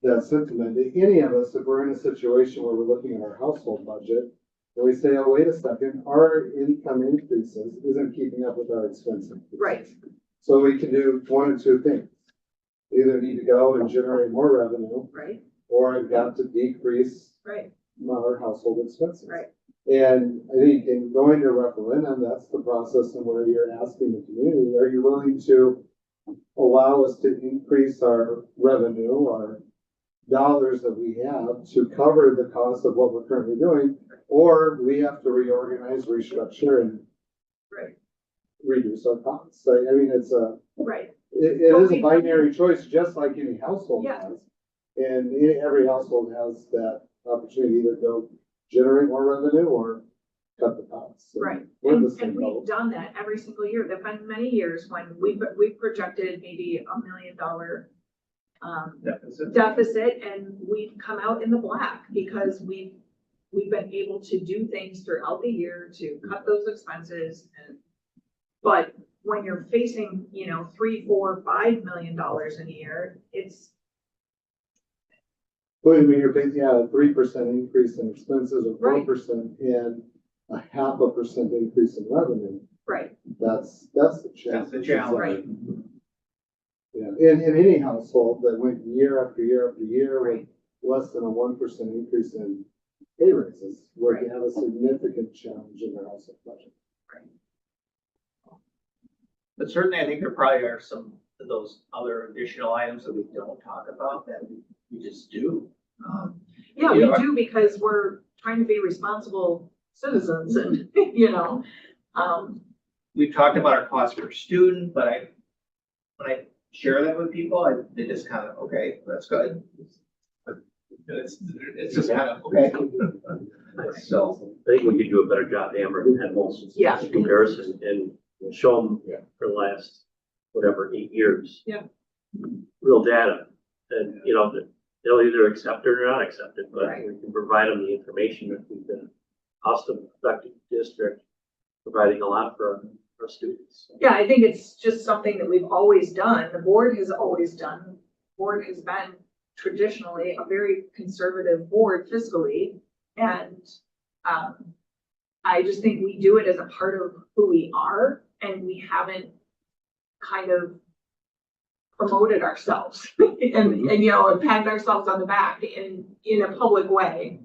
that sentiment. Any of us, if we're in a situation where we're looking at our household budget, and we say, oh, wait a second, our income increases isn't keeping up with our expense increases. Right. So we can do one of two things. Either need to go and generate more revenue, Right, or I've got to decrease right, our household expenses. right. And I think in going to referendum, that's the process and where you're asking the community, are you willing to allow us to increase our revenue, our dollars that we have to cover the cost of what we're currently doing? Or we have to reorganize, restructure and Right, reduce our costs. I mean, it's right, it is a binary choice, just like any household Yeah. has. And every household has that opportunity to either go generate more revenue or cut the costs. And right. we're the And same we've boat. done that every single year. There've been many years when we projected maybe $1 million deficit, and we've come out in the black because we've been able to do things throughout the year to cut those expenses. But when you're facing, you know, $3, $4, $5 million in a year, it's, When you're paying, yeah, a 3% increase in expenses or Right. 4% and a 0.5% increase in revenue, right, that's the challenge. That's the challenge. Right. Yeah, in any household that went year after year after year with Right. less than a 1% increase in pay raises, would Right. have a significant challenge in their household budget. But certainly, I think there probably are some of those other additional items that we don't talk about that we just do. yeah, Yeah. we do, because we're trying to be responsible citizens and, you know, We've talked about our cost per student, but when I share that with people, they just kind of, okay, that's good. It's just kind of, okay. So, I think we could do a better job hammering that whole Yeah. comparison and show them for the last, whatever, 8 years. Yeah. Real data, and, you know, that they'll either accept it or not accept it, but Right. we can provide them the information that we've been cost-effective district, providing a lot for our students. yeah, I think it's just something that we've always done. The board has always done. The board has been traditionally a very conservative board fiscally. And, I just think we do it as a part of who we are, and we haven't kind of promoted ourselves and and patted ourselves on the back in a public way,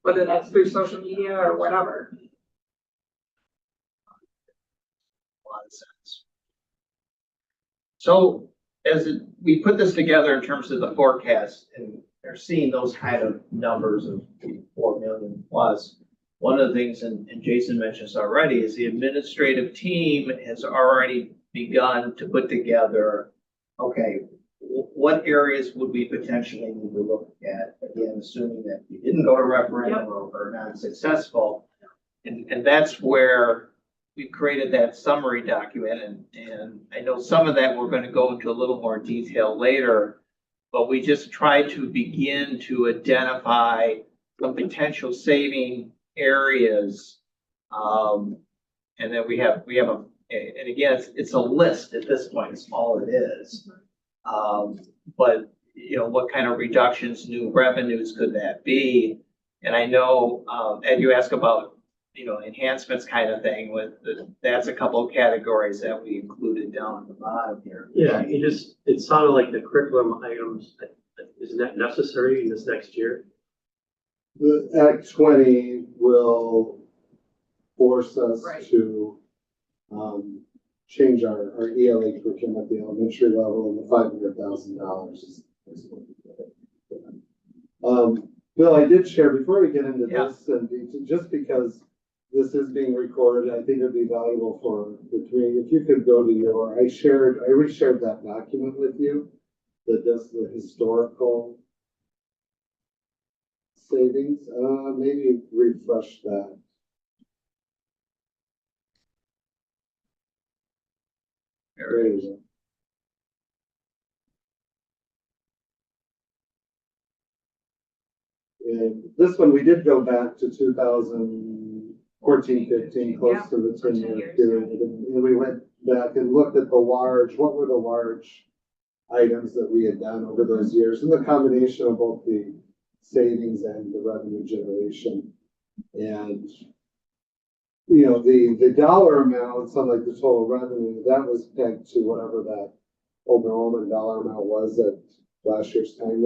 whether that's through social media or whatever. A lot of sense. So we put this together in terms of the forecast, and they're seeing those kind of numbers of 4 million plus. One of the things, and Jason mentioned this already, is the administrative team has already begun to put together, okay, what areas would we potentially need to look at? Again, assuming that we didn't go to referendum or not successful. And that's where we created that summary document. And I know some of that we're going to go into a little more detail later, but we just tried to begin to identify some potential saving areas. And then we have and again, it's a list at this point, it's all it is. But what kind of reductions, new revenues could that be? And I know, Ed, you asked about, enhancements kind of thing that's a couple of categories that we included down at the bottom here. Yeah, it sounded like the curriculum items, isn't that necessary in this next year? The Act 20 will force us Right. to change our ELA curriculum at the elementary level, and the $500,000 is what we did. Bill, I did share before we get into Yeah. this, and just because this is being recorded, I think it'd be valuable for the community. If you could go to I reshared that document with you that does the historical savings. Maybe refresh that. There you go. And this one, we did go back to 2014, 15, close to the 10 10-year years, period. And we went back and looked at what were the large items that we had done over those years, and the combination of both the savings and the revenue generation. And, the dollar amounts on like the total revenue, that was pegged to whatever that open enrollment dollar amount was at last year's time,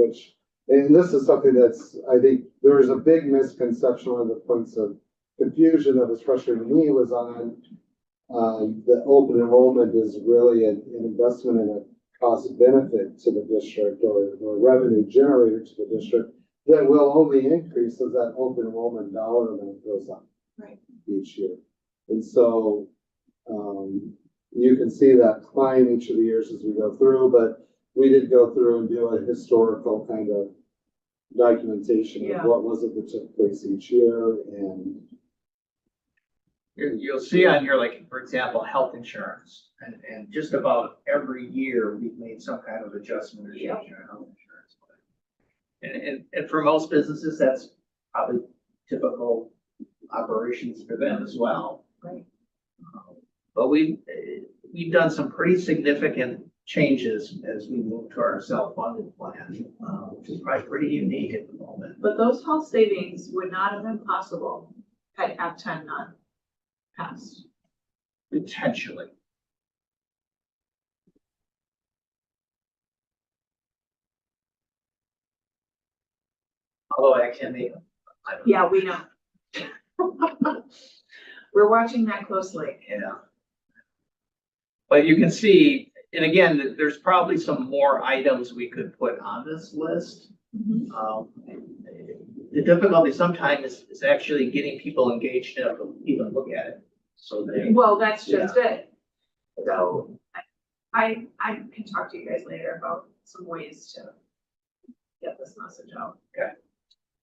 and this is something that's, I think, there's a big misconception on the points of confusion that was frustrating me was on the open enrollment is really an investment in a cost benefit to the district or revenue generator to the district that will only increase as that open enrollment dollar amount goes up each year. And so you can see that climb each of the years as we go through, but we did go through and do a historical kind of documentation of what was it that took place each year. And You'll see on here, like, for example, health insurance, and just about every year we've made some kind of adjustment or change in our health insurance. And for most businesses, that's probably typical operations for them as well. Right. But we've done some pretty significant changes as we move to our self-funded plan, which is probably pretty unique at the moment. But those health savings would not have been possible had Act 10 not passed. Potentially. Although I can be. Yeah, we know. We're watching that closely. Yeah. But you can see, and again, there's probably some more items we could put on this list. The difficulty sometimes is actually getting people engaged enough to even look at it. So they, Well, that's just it. so, I can talk to you guys later about some ways to get this message out.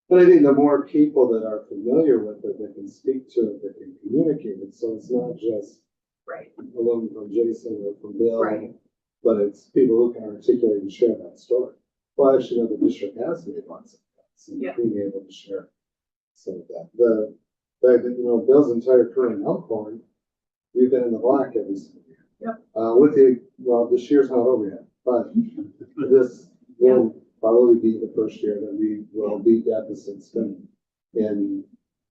But I think the more people that are familiar with it, that can speak to it, that can communicate it, so it's not just Right. alone from Jason or from Bill, Right. but it's people who can articulate and share that story. Well, actually, no, the district has made lots of that, and Yeah. being able to share some of that. The fact that, Bill's entire career in Elkhorn, we've been in the black every single year. Yep. This year's not over yet, but this will probably be the first year that we will be deficit spending in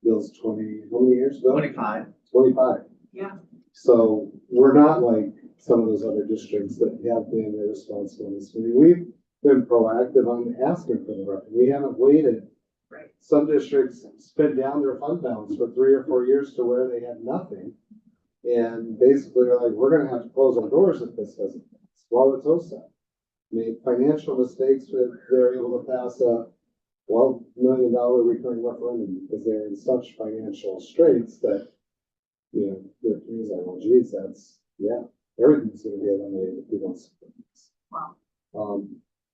Bill's 20, how many years ago? 25. 25. Yeah. So we're not like some of those other districts that have been irresponsible in this. I mean, we've been proactive on asking for the record. We haven't waited. Right. Some districts spent down their fund balance for 3 or 4 years to where they had nothing. And basically are like, we're gonna have to close our doors if this doesn't pass. Well, it's OSAP. Made financial mistakes, but they're able to pass a $12 million recurring referendum because they're in such financial straits that, you know, their community's like, well, geez, that's, yeah, everything's gonna be eliminated if we don't support this. Wow.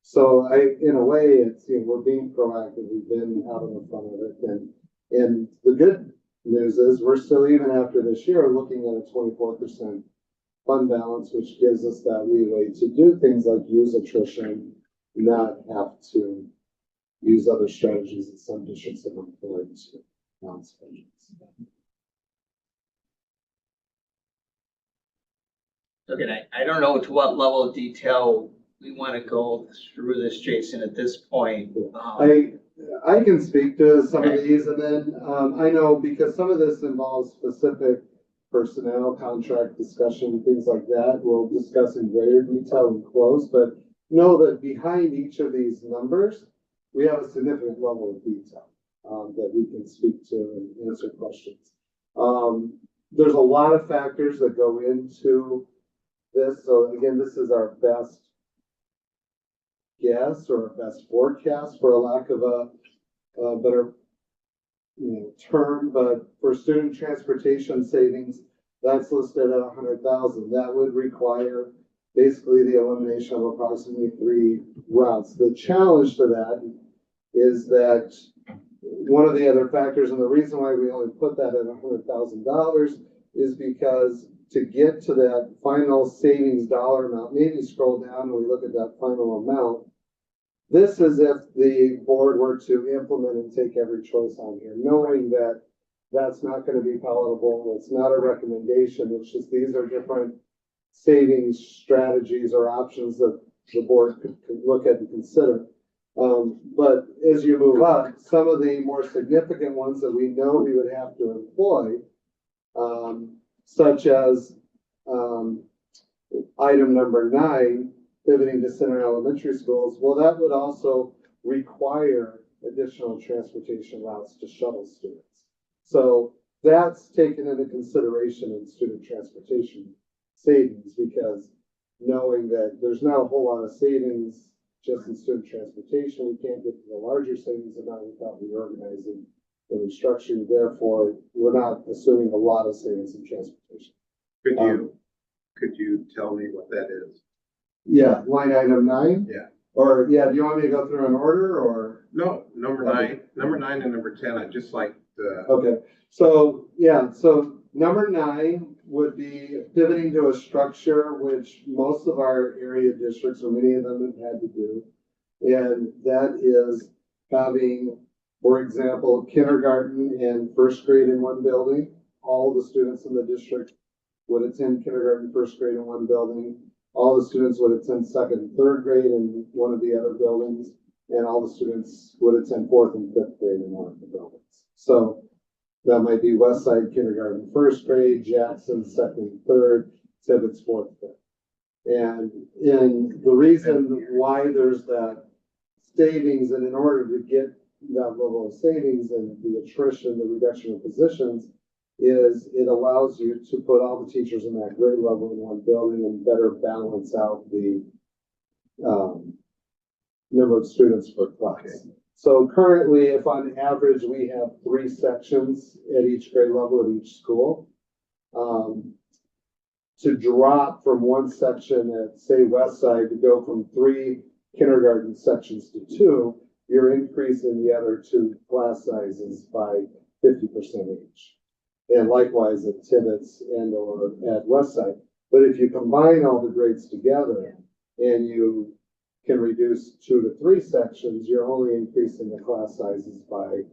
So in a way, it's, you know, we're being proactive. We've been out in the front of it, and the good news is we're still, even after this year, looking at a 24% fund balance, which gives us that leeway to do things like use attrition, not have to use other strategies that some districts have employed to balance budgets. Okay, I don't know to what level of detail we want to go through this, Jason, at this point. I can speak to some of these, and then, I know because some of this involves specific personnel, contract discussion, things like that. We'll discuss in greater detail in close, but know that behind each of these numbers, we have a significant level of detail, that we can speak to and answer questions. There's a lot of factors that go into this. So again, this is our best guess or best forecast, for a lack of a better, you know, term. But for student transportation savings, that's listed at 100,000. That would require basically the elimination of approximately 3 routes. The challenge to that is that one of the other factors, and the reason why we only put that at $100,000 is because to get to that final savings dollar amount, maybe scroll down and we look at that final amount. This is if the board were to implement and take every choice on here, knowing that that's not going to be palatable. It's not a recommendation. It's just, these are different savings strategies or options that the board could look at and consider. But as you move up, some of the more significant ones that we know we would have to employ, such as item number 9, pivoting to center elementary schools, well, that would also require additional transportation routes to shuttle students. So that's taken into consideration in student transportation savings, because knowing that there's not a whole lot of savings just in student transportation, we can't get to the larger savings amount without reorganizing and restructuring. Therefore, we're not assuming a lot of savings in transportation. Could you tell me what that is? Yeah, line item 9? Yeah. Or, yeah, do you want me to go through an order, or? No, number 9 and number 10, I'd just like to. Okay, so, yeah, so number 9 would be pivoting to a structure which most of our area districts, or many of them, have had to do. And that is having, for example, kindergarten and first grade in one building. All the students in the district would attend kindergarten, first grade in one building. All the students would attend second and third grade in one of the other buildings, and all the students would attend fourth and fifth grade in one of the buildings. So that might be Westside kindergarten, first grade, Jackson, second, third, Tibbetts, fourth, fifth. And in the reason why there's that savings, and in order to get that level of savings and the attrition, the reduction of positions, is it allows you to put all the teachers in that grade level in one building and better balance out the number of students per class. Okay. So currently, if on average we have 3 sections at each grade level at each school, to drop from one section at, say, Westside, to go from 3 kindergarten sections to 2, you're increasing the other 2 class sizes by 50% each. And likewise at Tibbetts and or at Westside. But if you combine all the grades together and you can reduce 2 to 3 sections, you're only increasing the class sizes by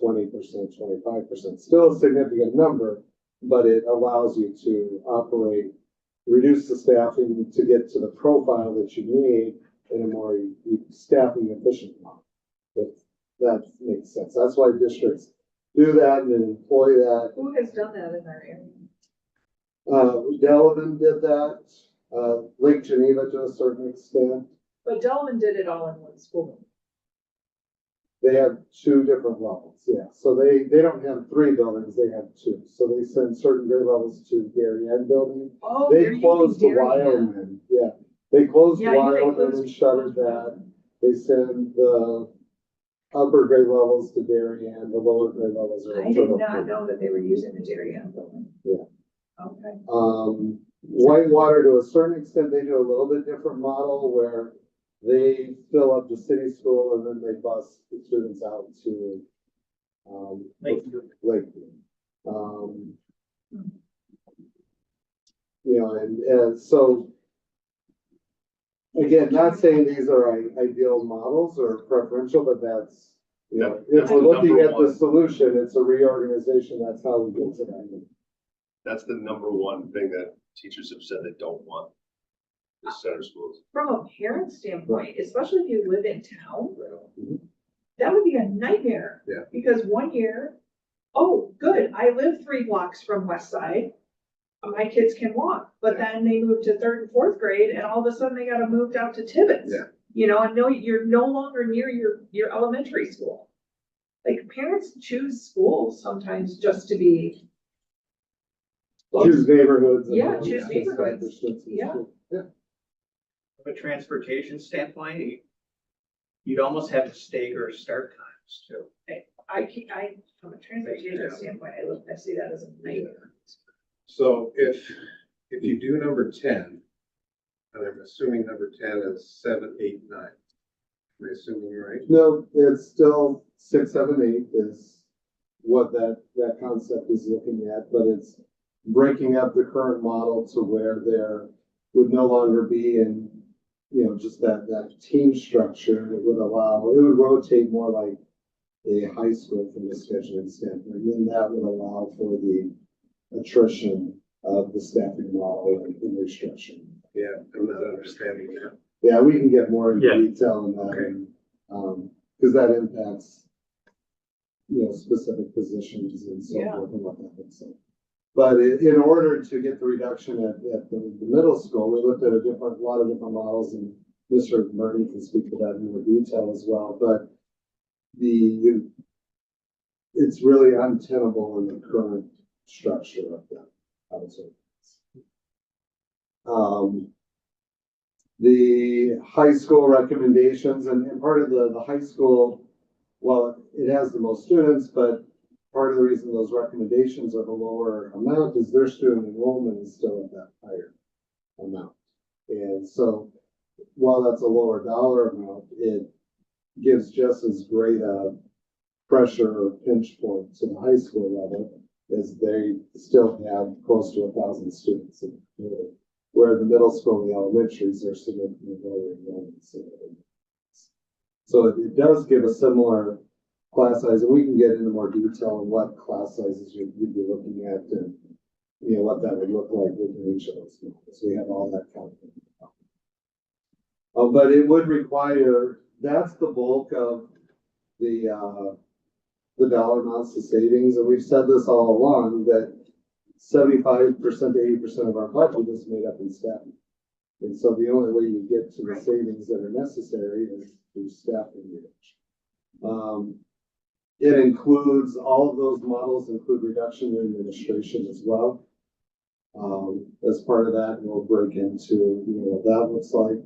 20%, 25%. Still a significant number, but it allows you to operate, reduce the staffing to get to the profile that you need in a more staffing efficient model. If that makes sense. That's why districts do that and employ that. Who has done that in our area? Delavan did that, Lake Geneva to a certain extent. But Delman did it all in one school. They have two different levels, yeah. So they don't have 3 buildings, they have 2. So they send certain grade levels to Darien building. Oh, They closed the Wildman, yeah. They closed Yeah, I knew they Wildman closed- and shuttered that. They send the upper grade levels to Darien, the lower grade levels are. I did not know that they were using the Darien building. Yeah. Okay. Whitewater, to a certain extent, they do a little bit different model where they fill up the city school and then they bus the students out to, Lakeview. You know, and so, again, not saying these are ideal models or preferential, but that's, you know, if we're looking at the solution, it's a reorganization, that's how we get to that. That's the number one thing that teachers have said they don't want, is center schools. From a parent standpoint, especially if you live in town, Mhm. that would be a nightmare. Yeah. Because one year, oh, good, I live 3 blocks from West Side. My kids can walk, but then they move to 3rd and 4th grade and all of a sudden they gotta move out to Tibbetts. Yeah. You know, and no, you're no longer near your elementary school. Like parents choose schools sometimes just to be. Choose neighborhoods. and- Yeah, choose neighborhoods. distances. Yeah. From a transportation standpoint, you'd almost have to stagger start times too. From a transportation standpoint, I see that as a nightmare. So if you do number 10, and I'm assuming number 10 is 7, 8, 9. Am I assuming right? No, it's still 6, 7, 8 is what that concept is looking at, but it's breaking up the current model to where there would no longer be in, you know, just that team structure. It would rotate more like a high school from the scheduling standpoint, and then that would allow for the attrition of the staffing model and restriction. Yeah, I'm not understanding that. Yeah, we can get more into Yeah. detail on that, and, because that impacts, you know, specific positions and so Yeah. forth and what that looks like. But in order to get the reduction at the middle school, we looked at a lot of different models, and Mr. Murray can speak to that in more detail as well, but it's really untenable in the current structure of the household. The high school recommendations, and part of the high school, well, it has the most students, but part of the reason those recommendations are the lower amount is their student enrollment is still at that higher amount. And so while that's a lower dollar amount, it gives just as great a pressure or pinch point to the high school level as they still have close to 1,000 students in the community, where the middle school and the elementaries are significantly lower enrollment. So it does give a similar class size, and we can get into more detail on what class sizes you'd be looking at and, you know, what that would look like within each of those models. We have all that covered. But it would require, that's the bulk of the dollar amounts, the savings, and we've said this all along, that 75% to 80% of our budget is made up in staffing. And so the only way you get to the Right. savings that are necessary is through staffing reduction. It includes, all of those models include reduction in administration as well. As part of that, we'll break into, you know, what that looks like.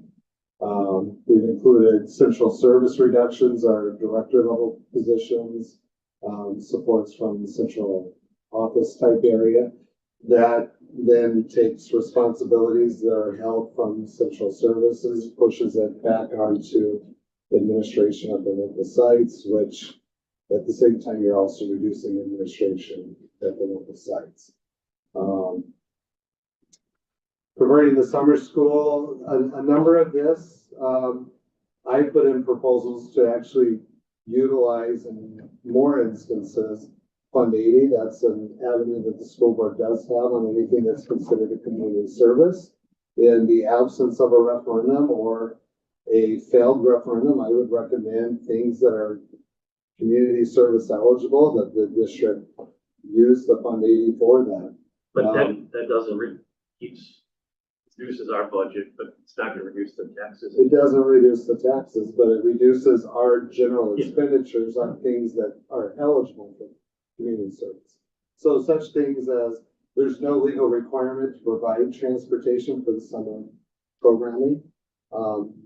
We've included central service reductions, our director level positions, supports from the central office type area. That then takes responsibilities that are held from central services, pushes it back onto administration of the local sites, which at the same time, you're also reducing administration at the local sites. Providing the summer school, a number of this, I put in proposals to actually utilize in more instances Fund 80. That's an avenue that the school board does have on anything that's considered a community service. In the absence of a referendum or a failed referendum, I would recommend things that are community service eligible, that the district use the Fund 80 for that. But that doesn't keeps, reduces our budget, but it's not gonna reduce the taxes. It doesn't reduce the taxes, but it reduces our general Yeah. expenditures on things that are eligible for community service. So such things as, there's no legal requirement to provide transportation for the summer programming.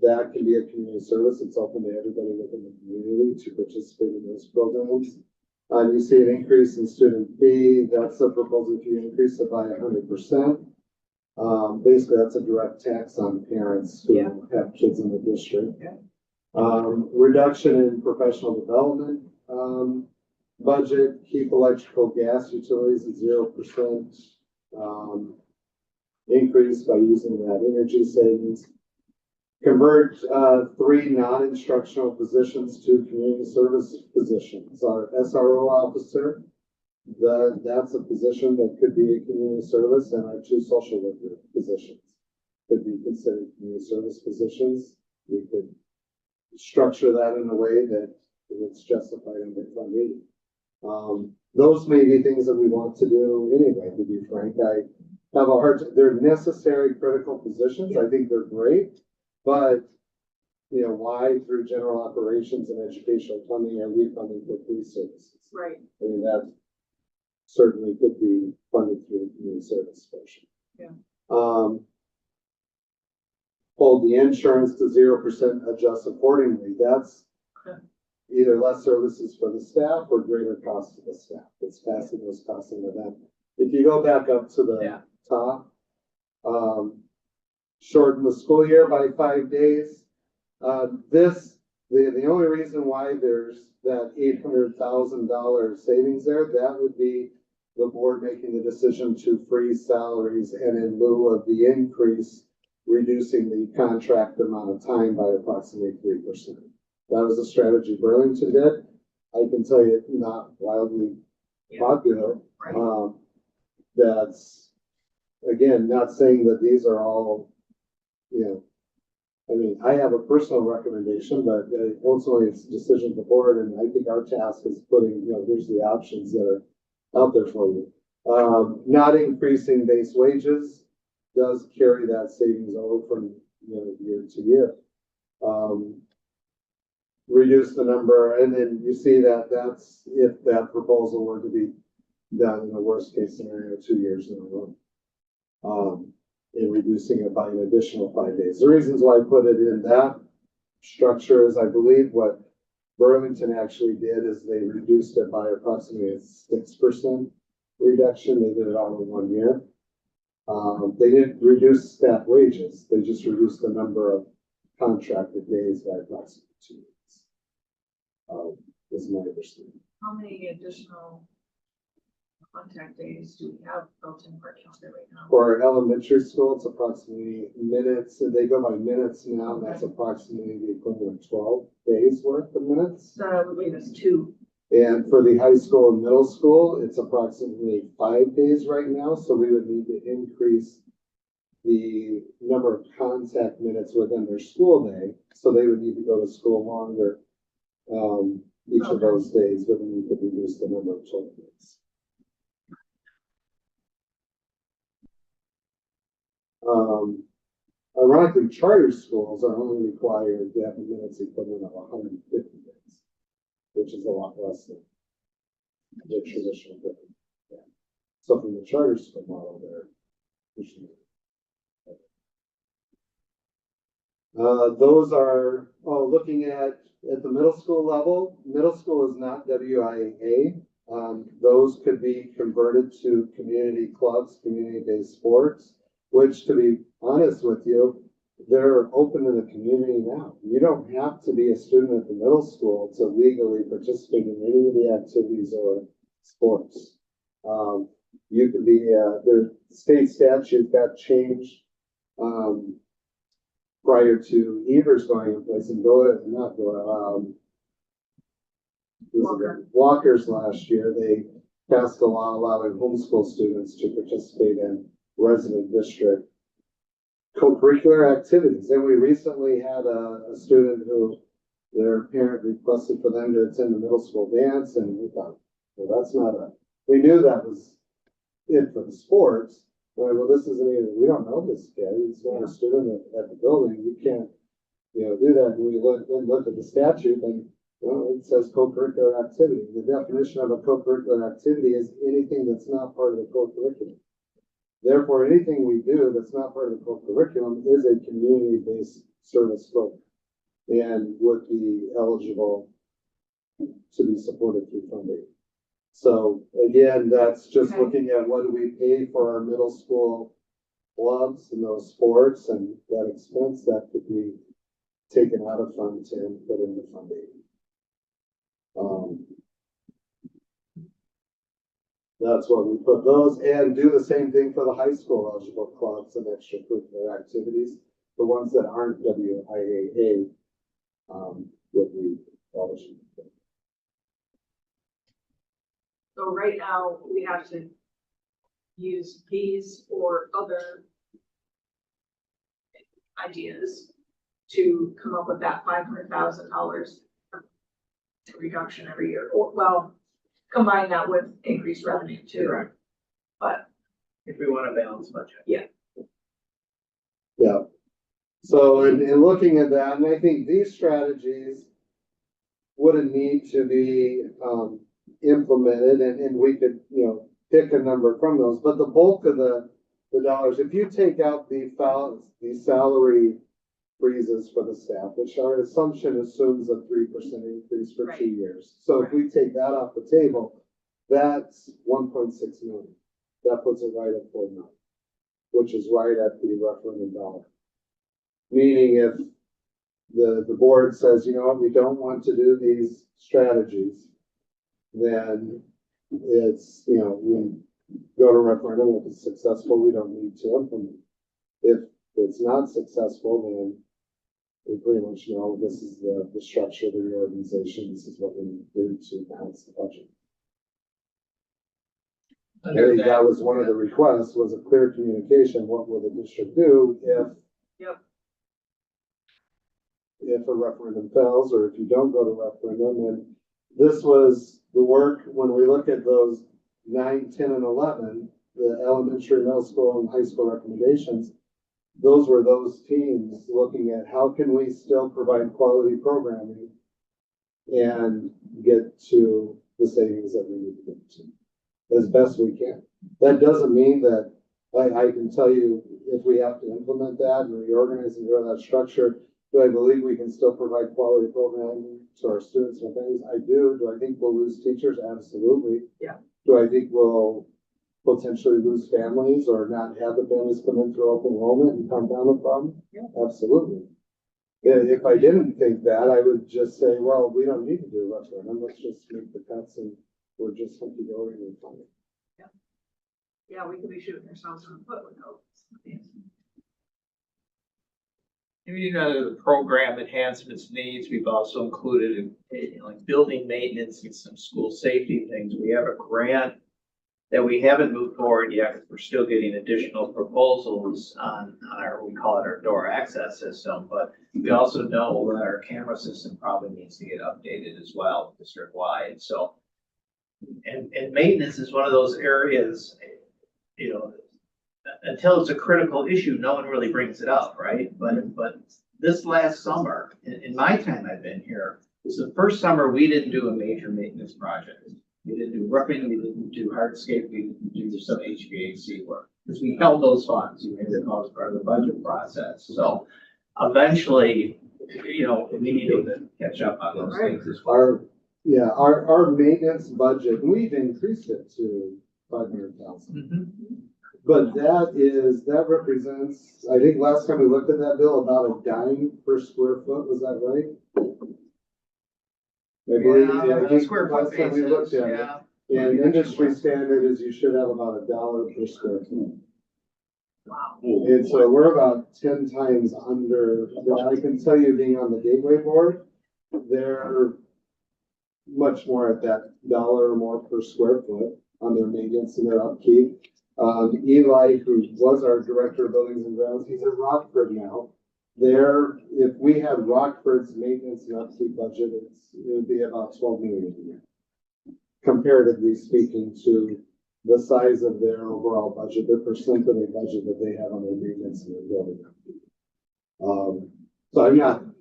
That can be a community service. It's open to everybody within the community to participate in those programs. You see an increase in student fee. That's a proposal to increase it by 100%. Basically, that's a direct tax on parents who Yeah. have kids in the district. Yeah. Reduction in professional development, budget, keep electrical, gas, utilities at 0%. Increase by using that energy savings. Convert, 3 non-instructional positions to community service positions. Our SRO officer, that's a position that could be a community service, and our 2 social worker positions could be considered community service positions. We could structure that in a way that it's justified in the Fund 80. Those may be things that we want to do anyway, to be frank. I have a they're necessary critical positions. I think they're great, but why through general operations and educational funding are we funding for free services? Right. I mean, that certainly could be funded through the community service portion. Yeah. Hold the insurance to 0%, adjust accordingly. That's Okay. either less services for the staff or greater cost to the staff. It's passing those costs into them. If you go back up to the Yeah. top, shorten the school year by 5 days. The only reason why there's that $800,000 savings there, that would be the board making the decision to freeze salaries and in lieu of the increase, reducing the contract amount of time by approximately 3%. That was a strategy Burlington did. I can tell you, not wildly Yeah. popular. Right. That's, again, not saying that these are all, I mean, I have a personal recommendation, but ultimately it's a decision of the board, and I think our task is putting, here's the options that are out there for you. Not increasing base wages does carry that savings over from, year to year. Reduce the number, and then you see that that's if that proposal were to be done in the worst case scenario, 2 years in a row. In reducing it by an additional 5 days. The reasons why I put it in that structure is I believe what Burlington actually did is they reduced it by approximately a 6% reduction. They did it all in 1 year. They didn't reduce staff wages. They just reduced the number of contracted days by approximately 2 weeks. Is my understanding. How many additional contact days do we have built in our calendar right now? For elementary school, it's approximately minutes, and they go by minutes now. That's approximately the equivalent of 12 days worth of minutes. So that would leave us 2. And for the high school and middle school, it's approximately 5 days right now. So we would need to increase the number of contact minutes within their school day. So they would need to go to school longer each of Okay. those days, but then you could reduce the number of total days. Ironically, charter schools are only required to have a minutes equivalent of 150 days, which is a lot less than the traditional. Yeah. So from the charter school model there, pushing it. Those are, looking at the middle school level. Middle school is not WIA. Those could be converted to community clubs, community-based sports, which, to be honest with you, they're open to the community now. You don't have to be a student at the middle school to legally participate in any of the activities or sports. You could be, the state statute got changed prior to Evers going in place, and Walker's last year. They passed a law allowing homeschool students to participate in resident district co-curricular activities. And we recently had a student who their parent requested for them to attend the middle school dance, and we thought, well, that's not we knew that was it for the sports. Well, this isn't even, we don't know this kid, he's not a student at the building, you can't, do that. And we looked at the statute, and, it says co-curricular activity. The definition of a co-curricular activity is anything that's not part of the co-curriculum. Therefore, anything we do that's not part of the co-curriculum is a community-based service program and would be eligible to be supported through funding. So again, that's just Okay. looking at what do we pay for our middle school clubs and those sports, and that expense that could be taken out of Fund 10, put into Fund 8. That's what we put those, and do the same thing for the high school eligible clubs and extracurricular activities. The ones that aren't WIAA, would be eligible. So right now, we have to use these or other ideas to come up with that $500,000 reduction every year, or, well, combine that with increased revenue too. Correct. But, If we want to balance budget. Yeah. So in looking at that, and I think these strategies wouldn't need to be implemented, and we could, pick a number from those, but the bulk of the dollars, if you take out the salary freezes for the staff, which our assumption assumes a 3% increase for 2 Right. years. So if we take that off the table, that's 1.6 million. That puts it right at 4 million, which is right at the referendum dollar. Meaning if the board says, we don't want to do these strategies, then it's, we go to referendum. If it's successful, we don't need to implement. If it's not successful, then we pretty much know this is the structure of the reorganization. This is what we do to balance the budget. I think that was one of the requests, was a clear communication. What will the district do if if a referendum fails, or if you don't go to referendum? And this was the work when we look at those 9, 10, and 11, the elementary, middle school, and high school recommendations. Those were those teams looking at how can we still provide quality programming and get to the savings that we need to get to as best we can. That doesn't mean that I can tell you if we have to implement that and reorganize and grow that structure. Do I believe we can still provide quality programming to our students and families? I do. Do I think we'll lose teachers? Absolutely. Yeah. Do I think we'll potentially lose families or not have the families come in through open enrollment and compound the problem? Yeah. Absolutely. If I didn't think that, I would just say, well, we don't need to do a referendum. Let's just make the cuts and we're just hunky-dory and fine. yeah, we could be shooting ourselves in the foot with those. The program enhancements needs, we've also included like building maintenance and some school safety things. We have a grant that we haven't moved forward yet, because we're still getting additional proposals on our, we call it our door access system, but we also know that our camera system probably needs to get updated as well, district-wide. So, and maintenance is one of those areas, until it's a critical issue, no one really brings it up, right? But this last summer, in my time I've been here, was the first summer we didn't do a major maintenance project. We didn't do roofing, we didn't do hardscape, we didn't do some HVAC work. Because we held those funds, we made it as part of the budget process. So eventually, we need to catch up on those things as well. Our maintenance budget, we've increased it to 500,000. Mhm. But that represents, I think last time we looked at that bill, about $0.10 per square foot, was that right? I believe, I think Square foot last time we looked basis, at it. And industry standard is you should have about $1 per square foot. Wow. And so we're about 10 times under, well, I can tell you being on the Gateway Board, they're much more at that $1 or more per square foot on their maintenance and their upkeep. Eli, who was our director of buildings and grounds, he's in Rockford now. if we had Rockford's maintenance and upkeep budget, it would be about 12 million a year. Comparatively speaking to the size of their overall budget, the percent of the budget that they have on their maintenance and their building. So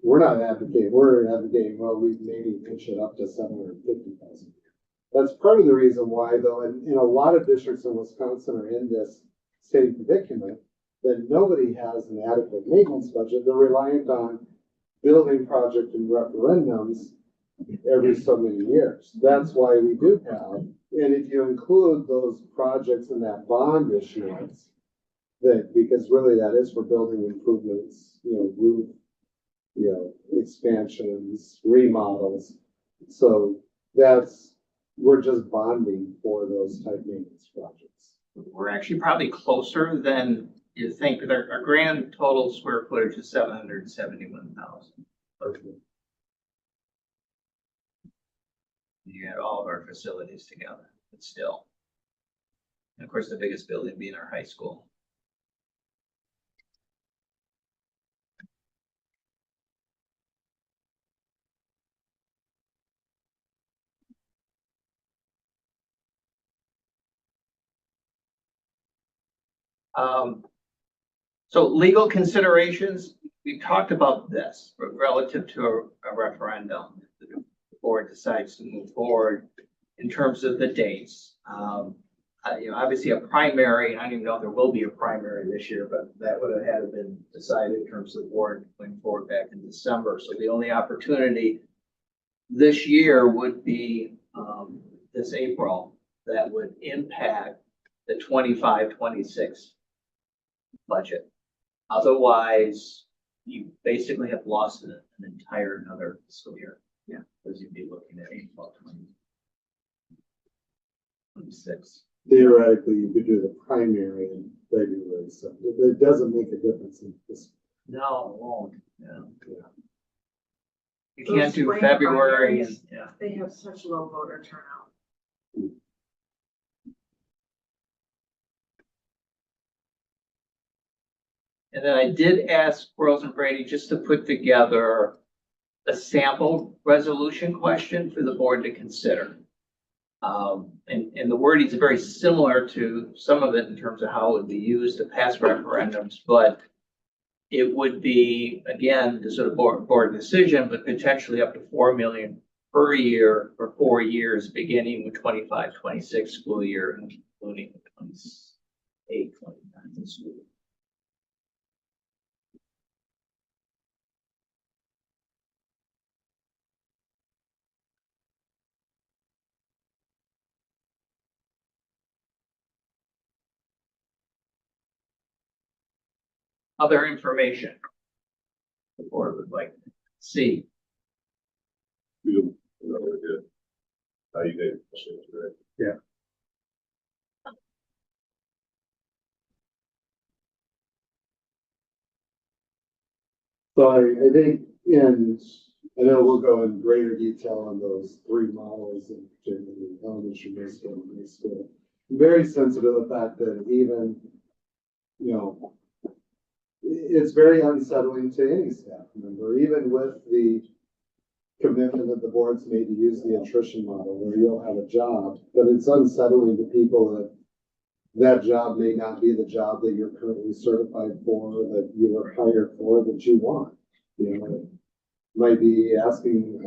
we're not advocating, we're advocating, well, we maybe pitch it up to 750,000. That's part of the reason why, though, and a lot of districts in Wisconsin are in this same predicament, that nobody has an adequate maintenance budget. They're reliant on building project and referendums every so many years. That's why we do have, and if you include those projects in that bond issuance, that, because really that is for building improvements, roof, expansions, remodels. So we're just bonding for those type maintenance projects. We're actually probably closer than you think, but our grand total square footage is 771,000. You add all of our facilities together, but still. And of course, the biggest building being our high school. So legal considerations, we talked about this relative to a referendum. The board decides to move forward in terms of the dates. Obviously a primary, I don't even know if there will be a primary this year, but that would have had to been decided in terms of the board going forward back in December. So the only opportunity this year would be this April that would impact the 25-26 budget. Otherwise, you basically have lost an entire another fiscal year. Yeah. Because you'd be looking at April 2026. Theoretically, you could do the primary in February, so it doesn't make a difference in this. No, it won't. Yeah. You Those can't do spring February primaries, and, yeah. They have such low voter turnout. And then I did ask Rosenbrady just to put together a sample resolution question for the board to consider. And the wording is very similar to some of it in terms of how it would be used to pass referendums, but it would be, again, the sort of board decision, but potentially up to 4 million per year for 4 years, beginning with 25-26 school year and including the 28-29 school year. Other information the board would like to see. Really good. How you guys? Yeah. So I think, and I know we'll go in greater detail on those 3 models in particular, elementary, middle school, and high school. I'm very sensitive to the fact that even, it's very unsettling to any staff member, even with the commitment that the board's made to use the attrition model where you'll have a job, but it's unsettling to people that job may not be the job that you're currently certified for, that you were hired for, that you want. It might be asking,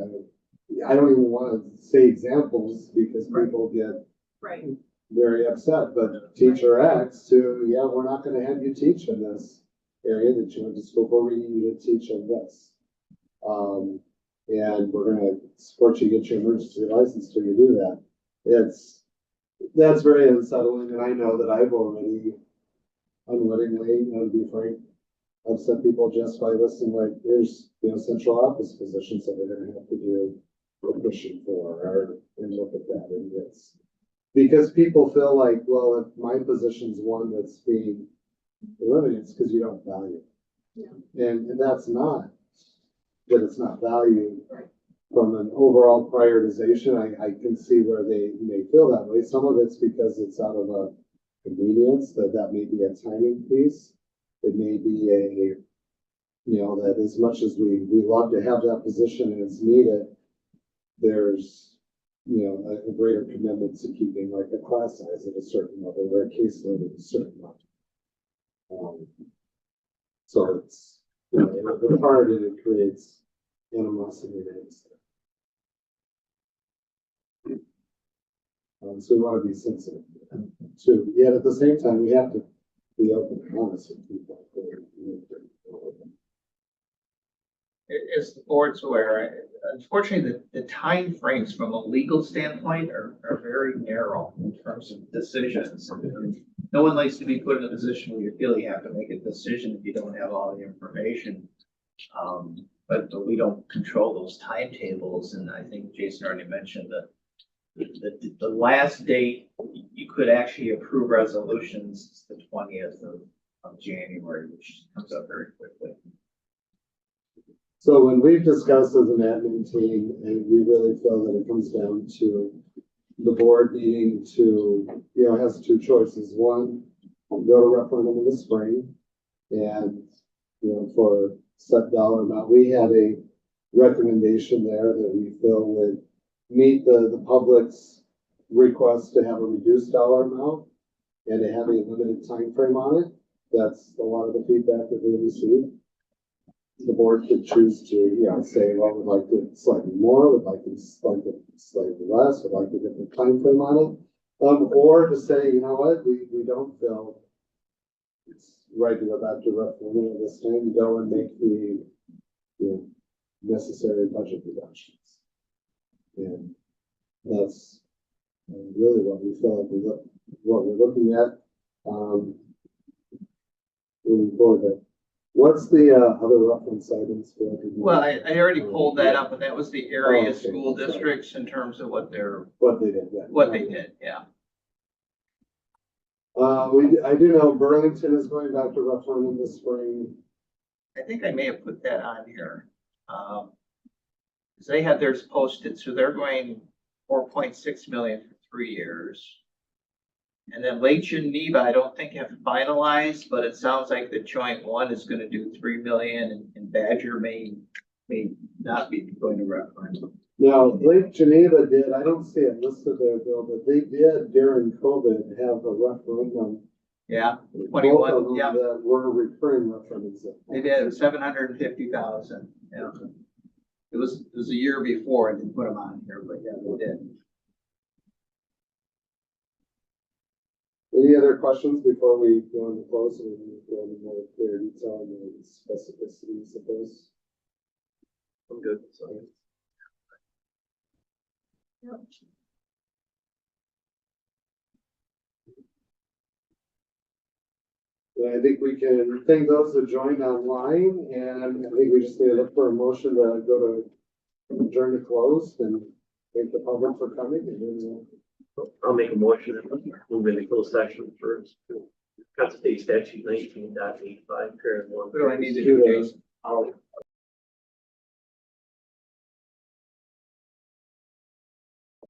I don't even want to say examples because people get Right. very upset, but teacher X to, yeah, we're not going to have you teach in this area that you went to school for, we need you to teach in this. And we're going to support you to get your emergency license till you do that. That's very unsettling, and I know that I've already unwittingly, to be frank, upset people just by listing like, here's, central office positions that they're going to have to do or pushing for, and look at that. And it's because people feel like, well, if my position's one that's being eliminated, it's because you don't value it. Yeah. And that's not, that it's not valued. Right. From an overall prioritization, I can see where they may feel that way. Some of it's because it's out of a convenience, that may be a timing piece. It may be you know, that as much as we love to have that position and it's needed, there's, you know, a greater commitment to keeping like a class size at a certain level or a caseload at a certain level. So it's, you know, it's hard and it creates animosity and angst. So we want to be sensitive to, yet at the same time, we have to be open and honest with people. As the board's aware, unfortunately, the timeframes from a legal standpoint are very narrow in terms of decisions. No one likes to be put in a position where you feel you have to make a decision if you don't have all the information. But we don't control those timetables, and I think Jason already mentioned that the last date you could actually approve resolutions is the 20th of January, which comes up very quickly. So when we've discussed as an admin team, and we really feel that it comes down to the board needing to, you know, has two choices. One, go to referendum in the spring and, you know, for set dollar amount, we had a recommendation there that we feel would meet the public's request to have a reduced dollar amount and to have a limited time frame on it. That's a lot of the feedback that we received. The board could choose to, you know, say, well, we'd like it slightly more, would like it slightly less, would like a different time frame on it. Or to say, you know what, we don't feel it's right to go back to referendum at this time, go and make the, you know, necessary budget reductions. And that's really what we feel like what we're looking at, moving forward. What's the other reference items? Well, I already pulled that up, and that was the area Oh, okay. school districts in terms of what they did, yeah. did, yeah. I do know Burlington is going back to referendum this spring. I think I may have put that on here. 'Cause they had theirs posted, so they're going 4.6 million for 3 years. And then Lake Geneva, I don't think have finalized, but it sounds like the joint one is gonna do 3 million and Badger may not be going to referendum. Now, Lake Geneva did, I don't see it listed there, Bill, but they did during COVID have a referendum. Yeah, Both of 21, them yeah, that were recurring referendums. they did 750,000, yeah. It was a year before, I didn't put them on here, but yeah, they did. Any other questions before we go into close and go into more clear detail and the specificities of those? I'm good, so. I think we can thank those that joined online, and I think we just need to look for a motion to go to adjourn to close and thank the public for coming, and then I'll make a motion to move into closed session for Kansas State statute 19.85, paragraph 1. What do I need to do, Jason? I'll